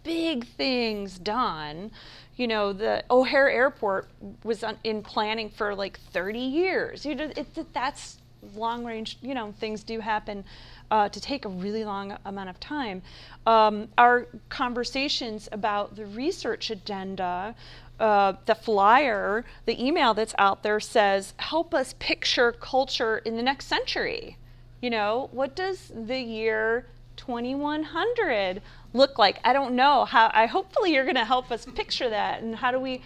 big things done. You know, the O'Hare Airport was in planning for like 30 years. You know, that's long range, you know, things do happen to take a really long amount of time. Our conversations about the research agenda, the flyer, the email that's out there says, help us picture culture in the next century. You know, what does the year 2100 look like? I don't know. Hopefully you're going to help us picture that, and how do we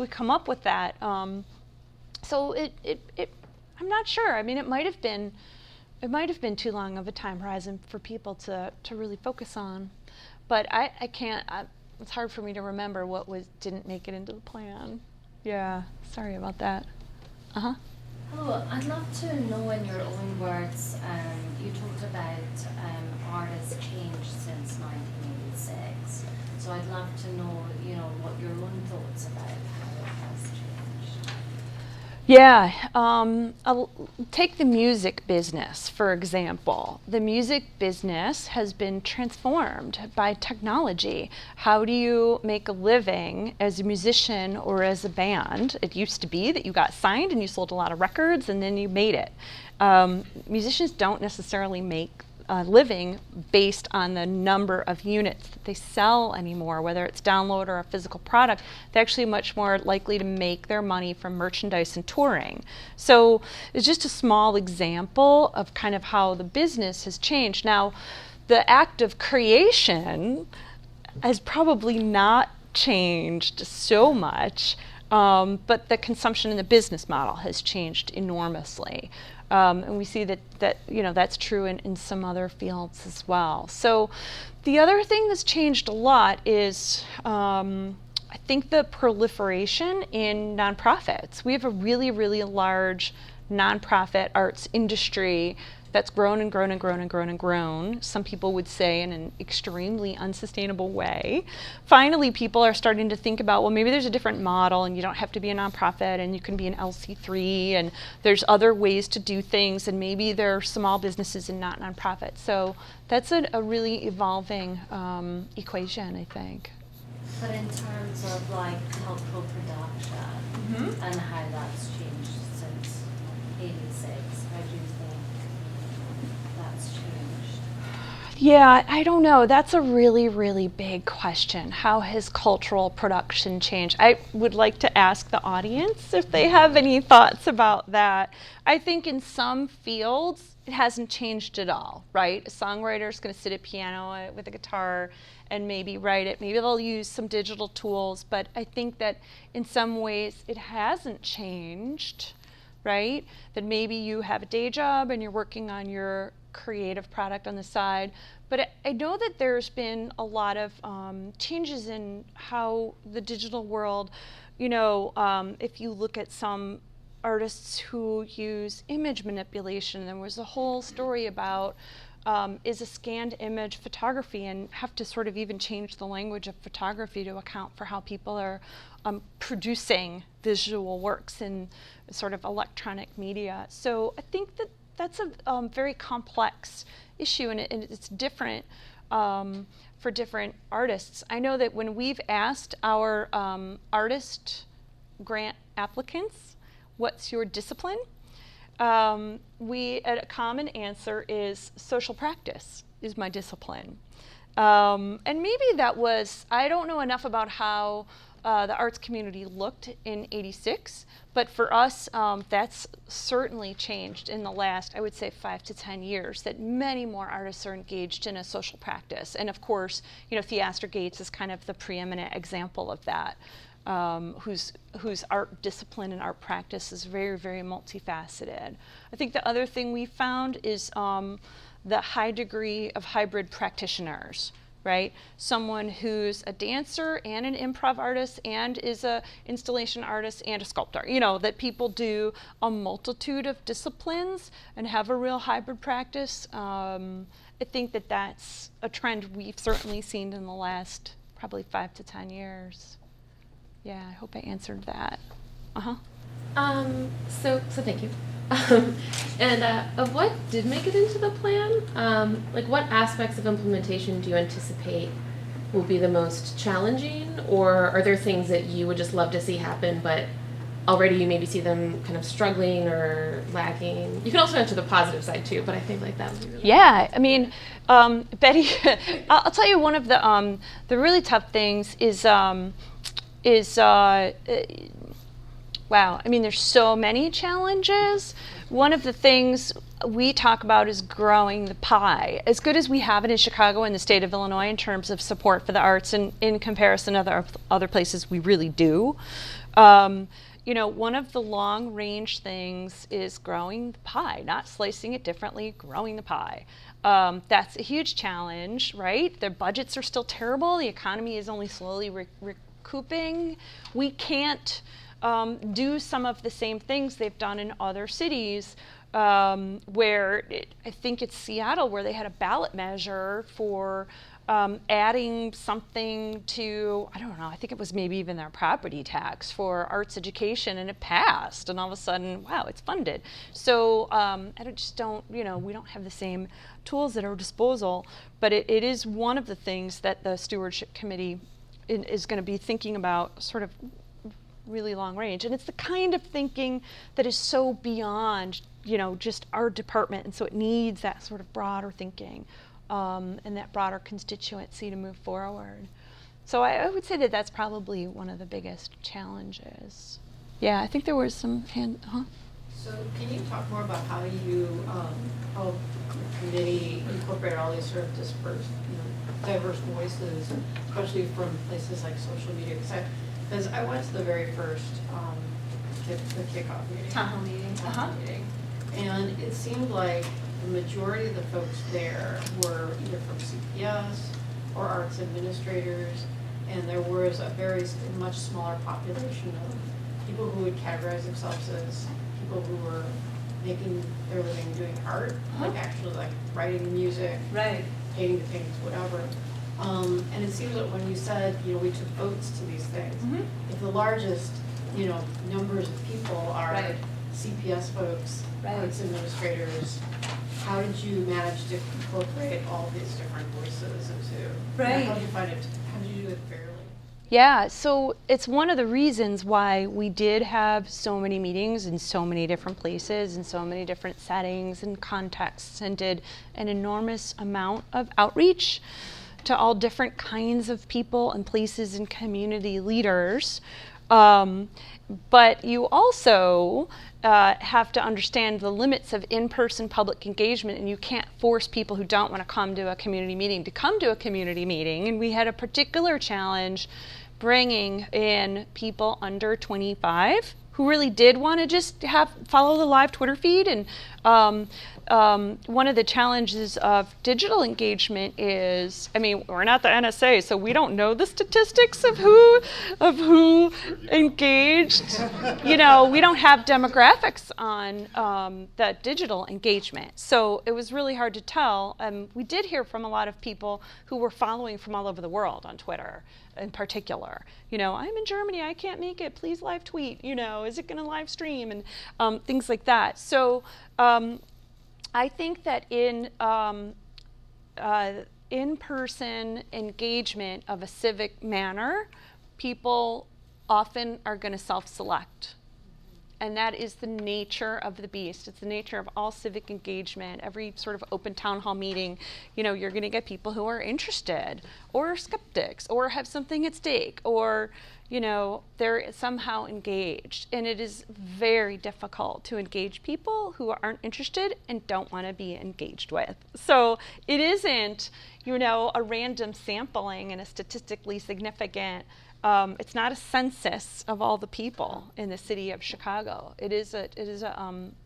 come up with that? So I'm not sure. I mean, it might have been too long of a time horizon for people to really focus on, but I can't. It's hard for me to remember what didn't make it into the plan. Yeah, sorry about that. Oh, I'd love to know in your own words, you talked about art has changed since 1986. So I'd love to know, you know, what your own thoughts about how it has changed. Yeah, I'll take the music business, for example. The music business has been transformed by technology. How do you make a living as a musician or as a band? It used to be that you got signed and you sold a lot of records and then you made it. Musicians don't necessarily make a living based on the number of units that they sell anymore, whether it's download or a physical product. They're actually much more likely to make their money from merchandise and touring. So it's just a small example of kind of how the business has changed. Now, the act of creation has probably not changed so much. but the consumption and the business model has changed enormously. And we see that that's true in some other fields as well. So the other thing that's changed a lot is I think the proliferation in nonprofits. We have a really, really large nonprofit arts industry that's grown and grown and grown and grown and grown. Some people would say in an extremely unsustainable way. Finally, people are starting to think about, well, maybe there's a different model and you don't have to be a nonprofit and you can be an LC3 and there's other ways to do things, and maybe there are small businesses and not nonprofits. So that's a really evolving equation, I think. But in terms of like cultural production and how that's changed since '86, how do you think that's changed? Yeah, I don't know. That's a really, really big question. How has cultural production changed? I would like to ask the audience if they have any thoughts about that. I think in some fields, it hasn't changed at all, right? A songwriter is going to sit at piano with a guitar and maybe write it. Maybe they'll use some digital tools, but I think that in some ways it hasn't changed, right? That maybe you have a day job and you're working on your creative product on the side. But I know that there's been a lot of changes in how the digital world, if you look at some artists who use image manipulation, there was a whole story about is a scanned image photography, and have to sort of even change the language of photography to account for how people are producing visual works in sort of electronic media. So I think that that's a very complex issue, and it's different for different artists. I know that when we've asked our artist grant applicants, what's your discipline? A common answer is social practice is my discipline. And maybe that was, I don't know enough about how the arts community looked in '86, but for us, that's certainly changed in the last, I would say, 5 to 10 years, that many more artists are engaged in a social practice. And of course, Theaster Gates is kind of the preeminent example of that. Whose art discipline and art practice is very, very multifaceted. I think the other thing we found is the high degree of hybrid practitioners, right? Someone who's a dancer and an improv artist and is a installation artist and a sculptor. That people do a multitude of disciplines and have a real hybrid practice. I think that that's a trend we've certainly seen in the last probably 5 to 10 years. Yeah, I hope I answered that. So thank you. And of what did make it into the plan, what aspects of implementation do you anticipate will be the most challenging, or are there things that you would just love to see happen, but already you maybe see them kind of struggling or lagging? You can also answer the positive side too, but I think that would be really Yeah, I mean, Betty, I'll tell you one of the really tough things is wow, I mean, there's so many challenges. One of the things we talk about is growing the pie. As good as we have it in Chicago and the state of Illinois in terms of support for the arts, and in comparison to other places, we really do. One of the long range things is growing the pie, not slicing it differently, growing the pie. That's a huge challenge, right? Their budgets are still terrible. The economy is only slowly recouping. We can't do some of the same things they've done in other cities, where I think it's Seattle, where they had a ballot measure for adding something to, I don't know, I think it was maybe even their property tax for arts education, and it passed, and all of a sudden, wow, it's funded. So we don't have the same tools at our disposal, but it is one of the things that the stewardship committee is going to be thinking about, sort of really long range. And it's the kind of thinking that is so beyond, just our department. And so it needs that sort of broader thinking and that broader constituency to move forward. So I would say that that's probably one of the biggest challenges. Yeah, I think there was some So can you talk more about how you, how the committee incorporated all these sort of dispersed, diverse voices, especially from places like social media? Because Because I went to the very first, the kickoff meeting. Town hall meeting. Town meeting. And it seemed like the majority of the folks there were either from CPS or arts administrators, and there was a much smaller population of people who would categorize themselves as people who were making their living doing art, like actually like writing music, Right. painting the paintings, whatever. And it seems that when you said, we took votes to these things, if the largest, numbers of people are Right. CPS folks, Right. arts administrators, how did you manage to incorporate all these different voices into? Right. How did you do it fairly? Yeah, so it's one of the reasons why we did have so many meetings in so many different places and so many different settings and contexts, and did an enormous amount of outreach to all different kinds of people and places and community leaders. But you also have to understand the limits of in-person public engagement, and you can't force people who don't want to come to a community meeting to come to a community meeting. And we had a particular challenge bringing in people under 25 who really did want to just follow the live Twitter feed. And one of the challenges of digital engagement is, we're not the NSA, so we don't know the statistics of who engaged. We don't have demographics on the digital engagement, so it was really hard to tell. We did hear from a lot of people who were following from all over the world on Twitter, in particular. I'm in Germany, I can't make it, please live tweet, is it going to live stream, and things like that. So I think that in-person engagement of a civic manner, people often are going to self-select. And that is the nature of the beast. It's the nature of all civic engagement. Every sort of open town hall meeting, you're going to get people who are interested or skeptics or have something at stake, or they're somehow engaged. And it is very difficult to engage people who aren't interested and don't want to be engaged with. So it isn't, a random sampling and a statistically significant. It's not a census of all the people in the city of Chicago. It is a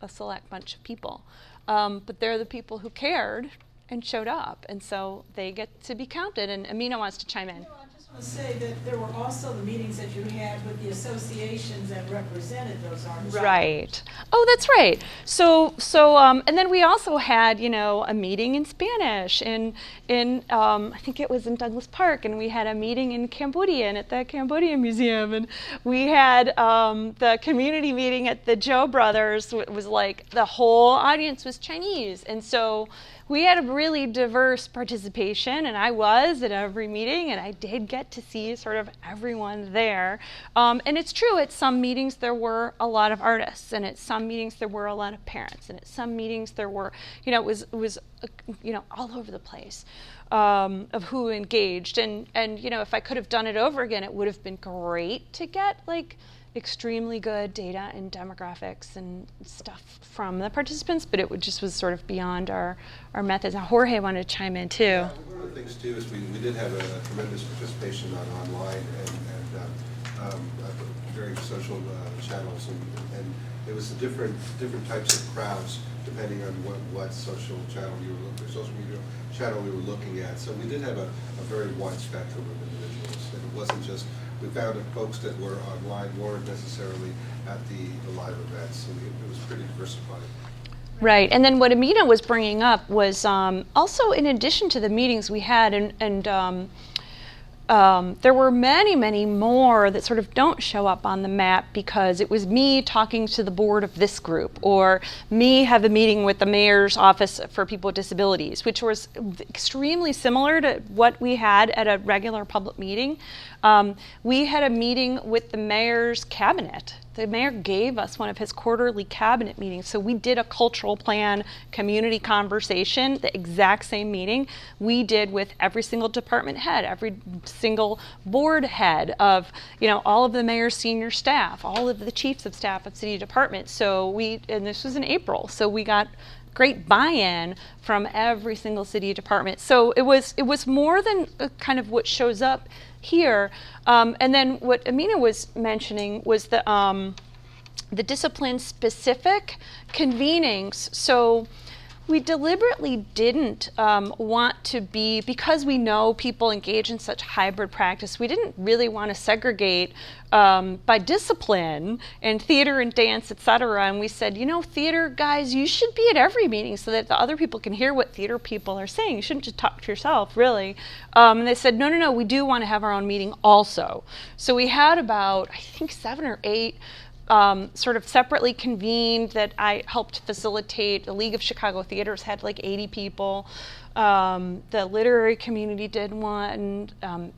select bunch of people, but they're the people who cared and showed up, and so they get to be counted. And Amina wants to chime in. I just want to say that there were also the meetings that you had with the associations that represented those artists. Right. Oh, that's right. So, and then we also had, a meeting in Spanish in I think it was in Douglas Park, and we had a meeting in Cambodian at the Cambodian Museum, and we had the community meeting at the Joe Brothers. It was like the whole audience was Chinese, and so we had a really diverse participation, and I was at every meeting, and I did get to see sort of everyone there. And it's true, at some meetings there were a lot of artists, and at some meetings there were a lot of parents, and at some meetings there were, it was all over the place of who engaged. And if I could have done it over again, it would have been great to get extremely good data and demographics and stuff from the participants, but it just was sort of beyond our methods. Now, Jorge wanted to chime in too. Yeah, one of the things too is we did have a tremendous participation online and very social channels, and it was different types of crowds depending on what social channel social media channel we were looking at. So we did have a very wide spectrum of individuals, and it wasn't just. We found that folks that were online weren't necessarily at the live events, so it was pretty diversified. Right, and then what Amina was bringing up was also, in addition to the meetings we had, and there were many, many more that sort of don't show up on the map because it was me talking to the board of this group, or me have a meeting with the mayor's office for people with disabilities, which was extremely similar to what we had at a regular public meeting. We had a meeting with the mayor's cabinet. The mayor gave us one of his quarterly cabinet meetings. So we did a cultural plan community conversation, the exact same meeting we did with every single department head, every single board head of, all of the mayor's senior staff, all of the chiefs of staff of city departments. So and this was in April. So we got great buy-in from every single city department. So it was more than kind of what shows up here. And then what Amina was mentioning was the discipline-specific convenings. So we deliberately didn't want to be, because we know people engage in such hybrid practice, we didn't really want to segregate by discipline and theater and dance, etc. And we said, you know, theater guys, you should be at every meeting so that the other people can hear what theater people are saying. You shouldn't just talk to yourself, really. And they said, no, we do want to have our own meeting also. So we had about, I think, 7 or 8 sort of separately convened that I helped facilitate. The League of Chicago Theaters had like 80 people. The literary community did one,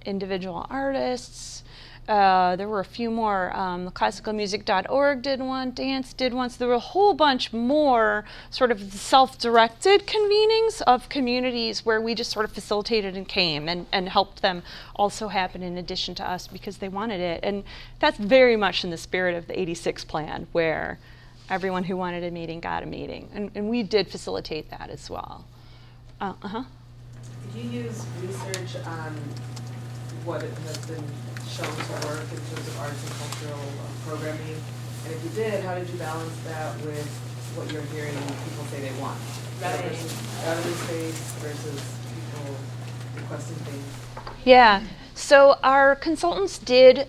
individual artists. There were a few more. Classicalmusic.org did one, dance did one. So there were a whole bunch more sort of self-directed convenings of communities where we just sort of facilitated and came and helped them also happen in addition to us because they wanted it. And that's very much in the spirit of the 86 plan, where everyone who wanted a meeting got a meeting. And we did facilitate that as well. Did you use research on what it has been shown to work in terms of arts and cultural programming? And if you did, how did you balance that with what you're hearing people say they want? Gallery space versus people requesting things? Yeah. So our consultants did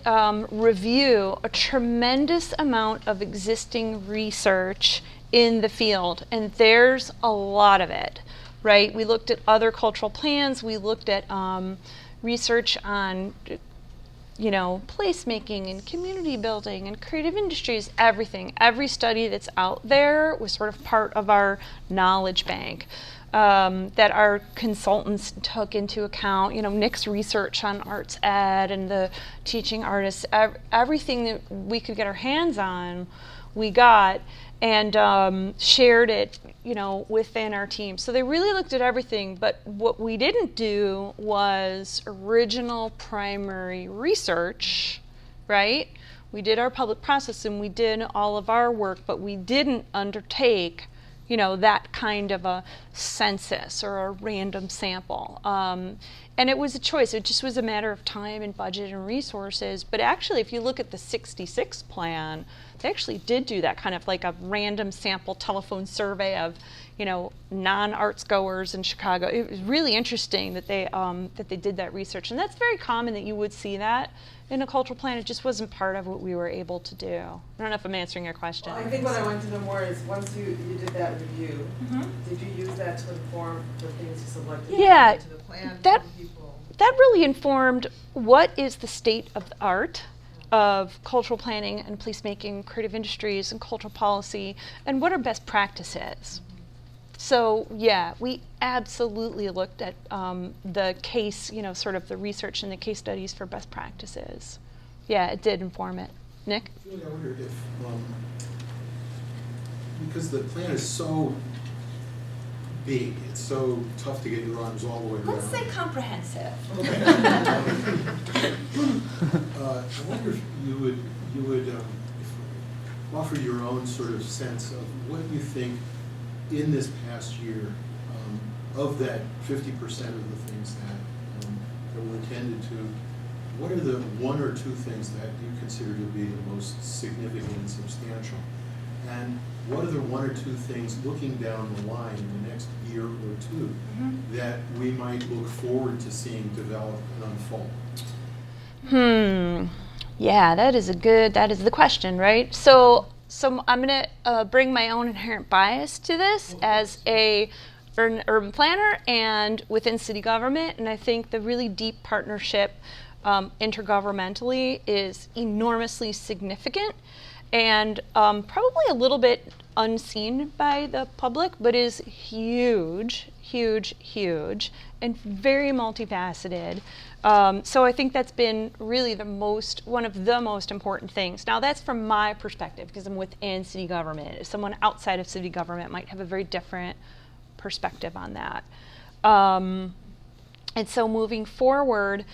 review a tremendous amount of existing research in the field, and there's a lot of it, right? We looked at other cultural plans. We looked at research on, you know, placemaking and community building and creative industries, everything. Every study that's out there was sort of part of our knowledge bank that our consultants took into account. You know, Nick's research on arts ed and the teaching artists, everything that we could get our hands on, we got and shared it, you know, within our team. So they really looked at everything, but what we didn't do was original primary research, right? We did our public process and we did all of our work, but we didn't undertake, you know, that kind of a census or a random sample. And it was a choice. It just was a matter of time and budget and resources. But actually, if you look at the 66 plan, they actually did do that kind of like a random sample telephone survey of, you know, non-arts goers in Chicago. It was really interesting that they did that research. And that's very common that you would see that in a cultural plan. It just wasn't part of what we were able to do. I don't know if I'm answering your question. Well, I think what I wanted to know more is, once you did that review, did you use that to inform the things you selected Yeah, to the plan that from people? that really informed what is the state of the art of cultural planning and placemaking, creative industries and cultural policy, and what are best practices. So yeah, we absolutely looked at the case, you know, sort of the research and the case studies for best practices. Yeah, it did inform it. Nick? Julie, I wonder if, because the plan is so big, it's so tough to get your arms all the way around. Let's say comprehensive. I wonder if you would offer your own sort of sense of what you think in this past year, of that 50% of the things that were attended to, what are the 1 or 2 things that you consider to be the most significant and substantial? And what are the 1 or 2 things looking down the line in the next year or 2 that we might look forward to seeing develop and unfold? Yeah, that is the question, right? So I'm going to bring my own inherent bias to this as an urban planner and within city government, and I think the really deep partnership intergovernmentally is enormously significant and probably a little bit unseen by the public, but is huge, huge, huge, and very multifaceted. So I think that's been really one of the most important things. Now that's from my perspective, because I'm within city government. Someone outside of city government might have a very different perspective on that. And so moving forward,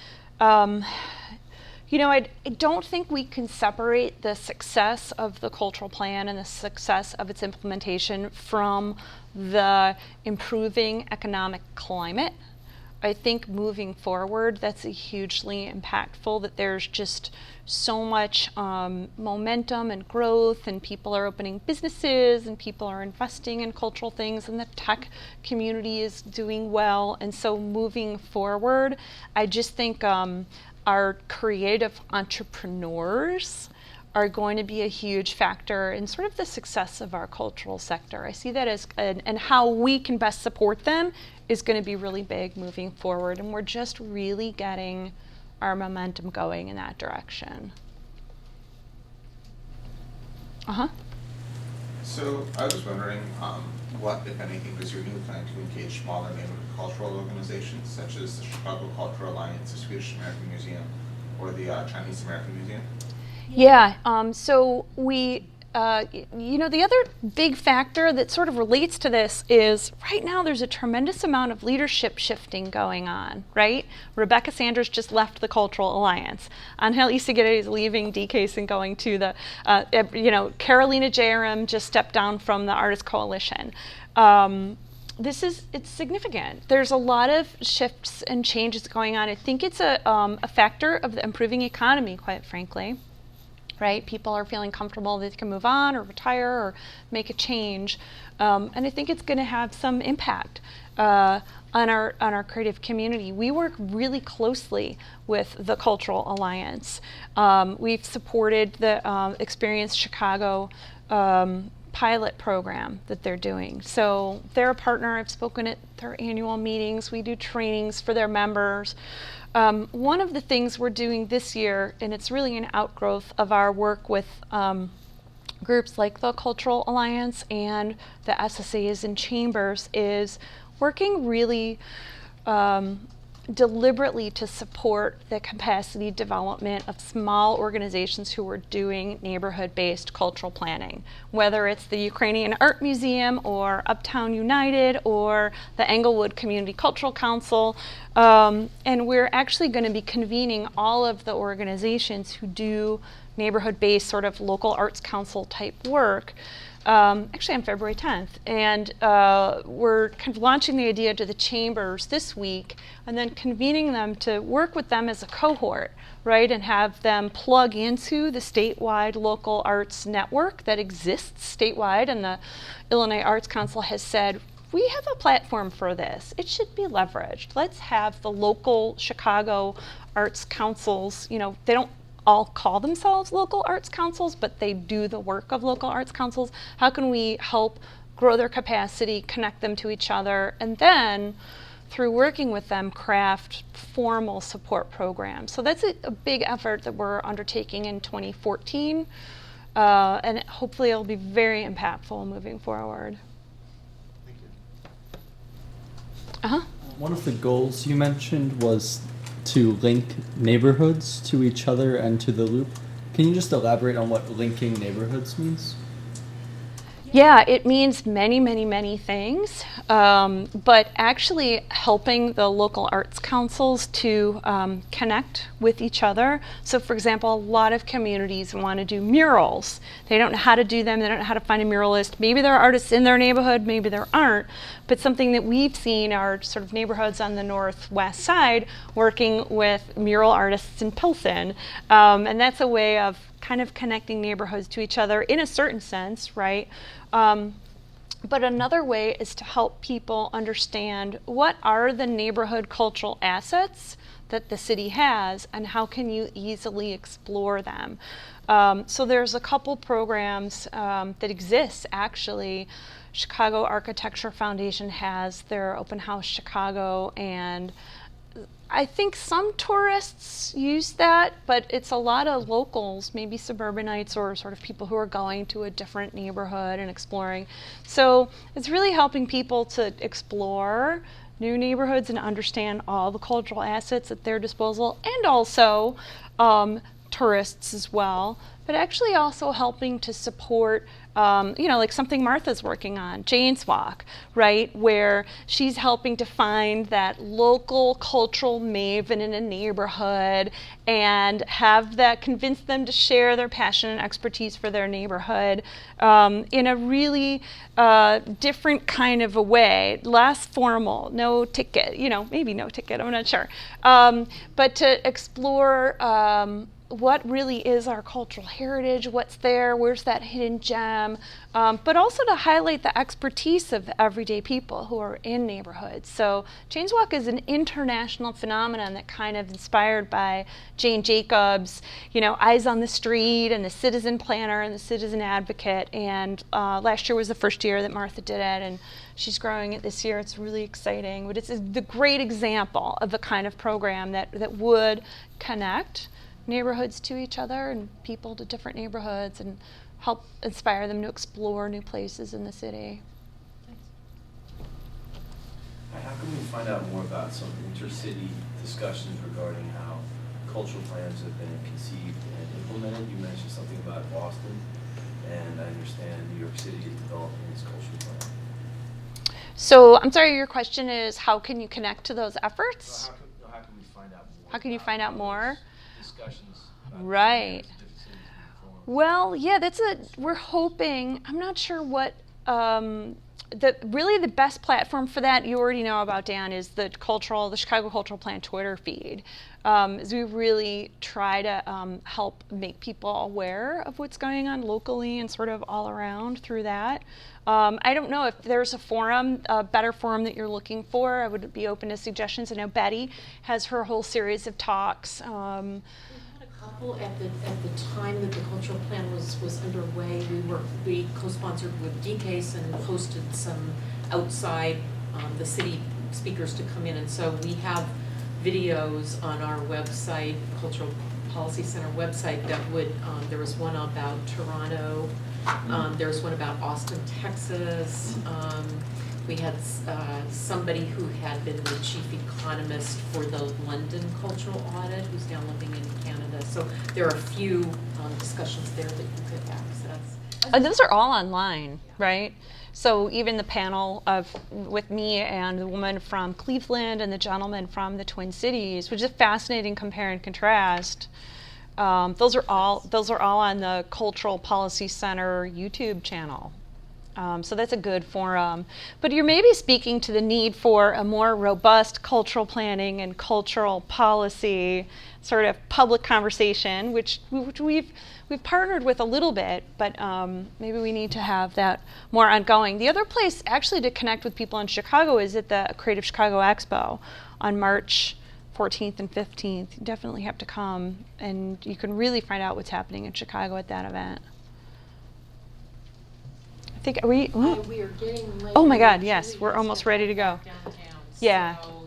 I don't think we can separate the success of the cultural plan and the success of its implementation from the improving economic climate. I think moving forward, that's hugely impactful, that there's just so much momentum and growth, and people are opening businesses, and people are investing in cultural things, and the tech community is doing well. And so moving forward, I just think our creative entrepreneurs are going to be a huge factor in sort of the success of our cultural sector. I see that as, and how we can best support them is going to be really big moving forward, and we're just really getting our momentum going in that direction. So I was wondering, what, if anything, does your new plan to engage smaller neighborhood cultural organizations such as the Chicago Cultural Alliance, the Swedish American Museum, or the Chinese American Museum? Yeah, so we, the other big factor that sort of relates to this is right now there's a tremendous amount of leadership shifting going on, right? Rebecca Sanders just left the Cultural Alliance. Angel Iseguirre is leaving DCASE and going to the, Carolina Jaram just stepped down from the Artist Coalition. It's significant. There's a lot of shifts and changes going on. I think it's a factor of the improving economy, quite frankly. Right? People are feeling comfortable that they can move on or retire or make a change. And I think it's going to have some impact on our creative community. We work really closely with the Cultural Alliance. We've supported the Experience Chicago pilot program that they're doing. So they're a partner. I've spoken at their annual meetings. We do trainings for their members. One of the things we're doing this year, and it's really an outgrowth of our work with groups like the Cultural Alliance and the SSAs and chambers, is working really deliberately to support the capacity development of small organizations who are doing neighborhood-based cultural planning, whether it's the Ukrainian Art Museum or Uptown United or the Englewood Community Cultural Council. And we're actually going to be convening all of the organizations who do neighborhood-based sort of local arts council type work actually on February 10th. And we're kind of launching the idea to the chambers this week and then convening them to work with them as a cohort, right, and have them plug into the statewide local arts network that exists statewide. And the Illinois Arts Council has said, we have a platform for this. It should be leveraged. Let's have the local Chicago arts councils, they don't all call themselves local arts councils, but they do the work of local arts councils. How can we help grow their capacity, connect them to each other, and then through working with them craft formal support programs? So that's a big effort that we're undertaking in 2014, and hopefully it'll be very impactful moving forward. One of the goals you mentioned was to link neighborhoods to each other and to the loop. Can you just elaborate on what linking neighborhoods means? Yeah, it means many, many, many things, but actually helping the local arts councils to connect with each other. So for example, a lot of communities want to do murals. They don't know how to do them, they don't know how to find a muralist. Maybe there are artists in their neighborhood, maybe there aren't, but something that we've seen are sort of neighborhoods on the northwest side working with mural artists in Pilsen. And that's a way of kind of connecting neighborhoods to each other in a certain sense, right? But another way is to help people understand what are the neighborhood cultural assets that the city has and how can you easily explore them. So there's a couple programs that exist actually. Chicago Architecture Foundation has their Open House Chicago, and I think some tourists use that, but it's a lot of locals, maybe suburbanites or sort of people who are going to a different neighborhood and exploring. So it's really helping people to explore new neighborhoods and understand all the cultural assets at their disposal, and also tourists as well, but actually also helping to support, like something Martha's working on, Jane's Walk, right, where she's helping to find that local cultural maven in a neighborhood and convince them to share their passion and expertise for their neighborhood in a really different kind of a way, less formal, no ticket, maybe no ticket, I'm not sure, but to explore what really is our cultural heritage, what's there, where's that hidden gem, but also to highlight the expertise of everyday people who are in neighborhoods. So Jane's Walk is an international phenomenon that kind of inspired by Jane Jacobs, Eyes on the Street and the Citizen Planner and the Citizen Advocate, and last year was the first year that Martha did it, and she's growing it this year. It's really exciting, but it's the great example of the kind of program that would connect neighborhoods to each other and people to different neighborhoods and help inspire them to explore new places in the city. How can we find out more about some intercity discussions regarding how cultural plans have been conceived and implemented? You mentioned something about Boston, and I understand New York City is developing its cultural plan. So, I'm sorry, your question is how can you connect to those efforts? So how can we find out more? How can you find out more? Discussions about right. different cities and forums. Well, yeah, we're hoping, I'm not sure what, really the best platform for that, you already know about, Dan, is the Chicago Cultural Plan Twitter feed. As we really try to help make people aware of what's going on locally and sort of all around through that. I don't know if there's a better forum that you're looking for. I would be open to suggestions. I know Betty has her whole series of talks. We had a couple at the time that the cultural plan was underway. We co-sponsored with DCASE and hosted some outside the city speakers to come in, and so we have videos on our website, Cultural Policy Center website, that would, there was one about Toronto, there was one about Austin, Texas. We had somebody who had been the chief economist for the London Cultural Audit, who's now living in Canada. So there are a few discussions there that you could access. And those are all online, right? So even the panel with me and the woman from Cleveland and the gentleman from the Twin Cities, which is a fascinating compare and contrast. Those are all on the Cultural Policy Center YouTube channel. So that's a good forum. But you're maybe speaking to the need for a more robust cultural planning and cultural policy sort of public conversation, which we've partnered with a little bit, but maybe we need to have that more ongoing. The other place actually to connect with people in Chicago is at the Creative Chicago Expo on March 14th and 15th. You definitely have to come, and you can really find out what's happening in Chicago at that event. I think, We are getting late. Oh my God, yes, we're almost ready to go. Downtown, Yeah. so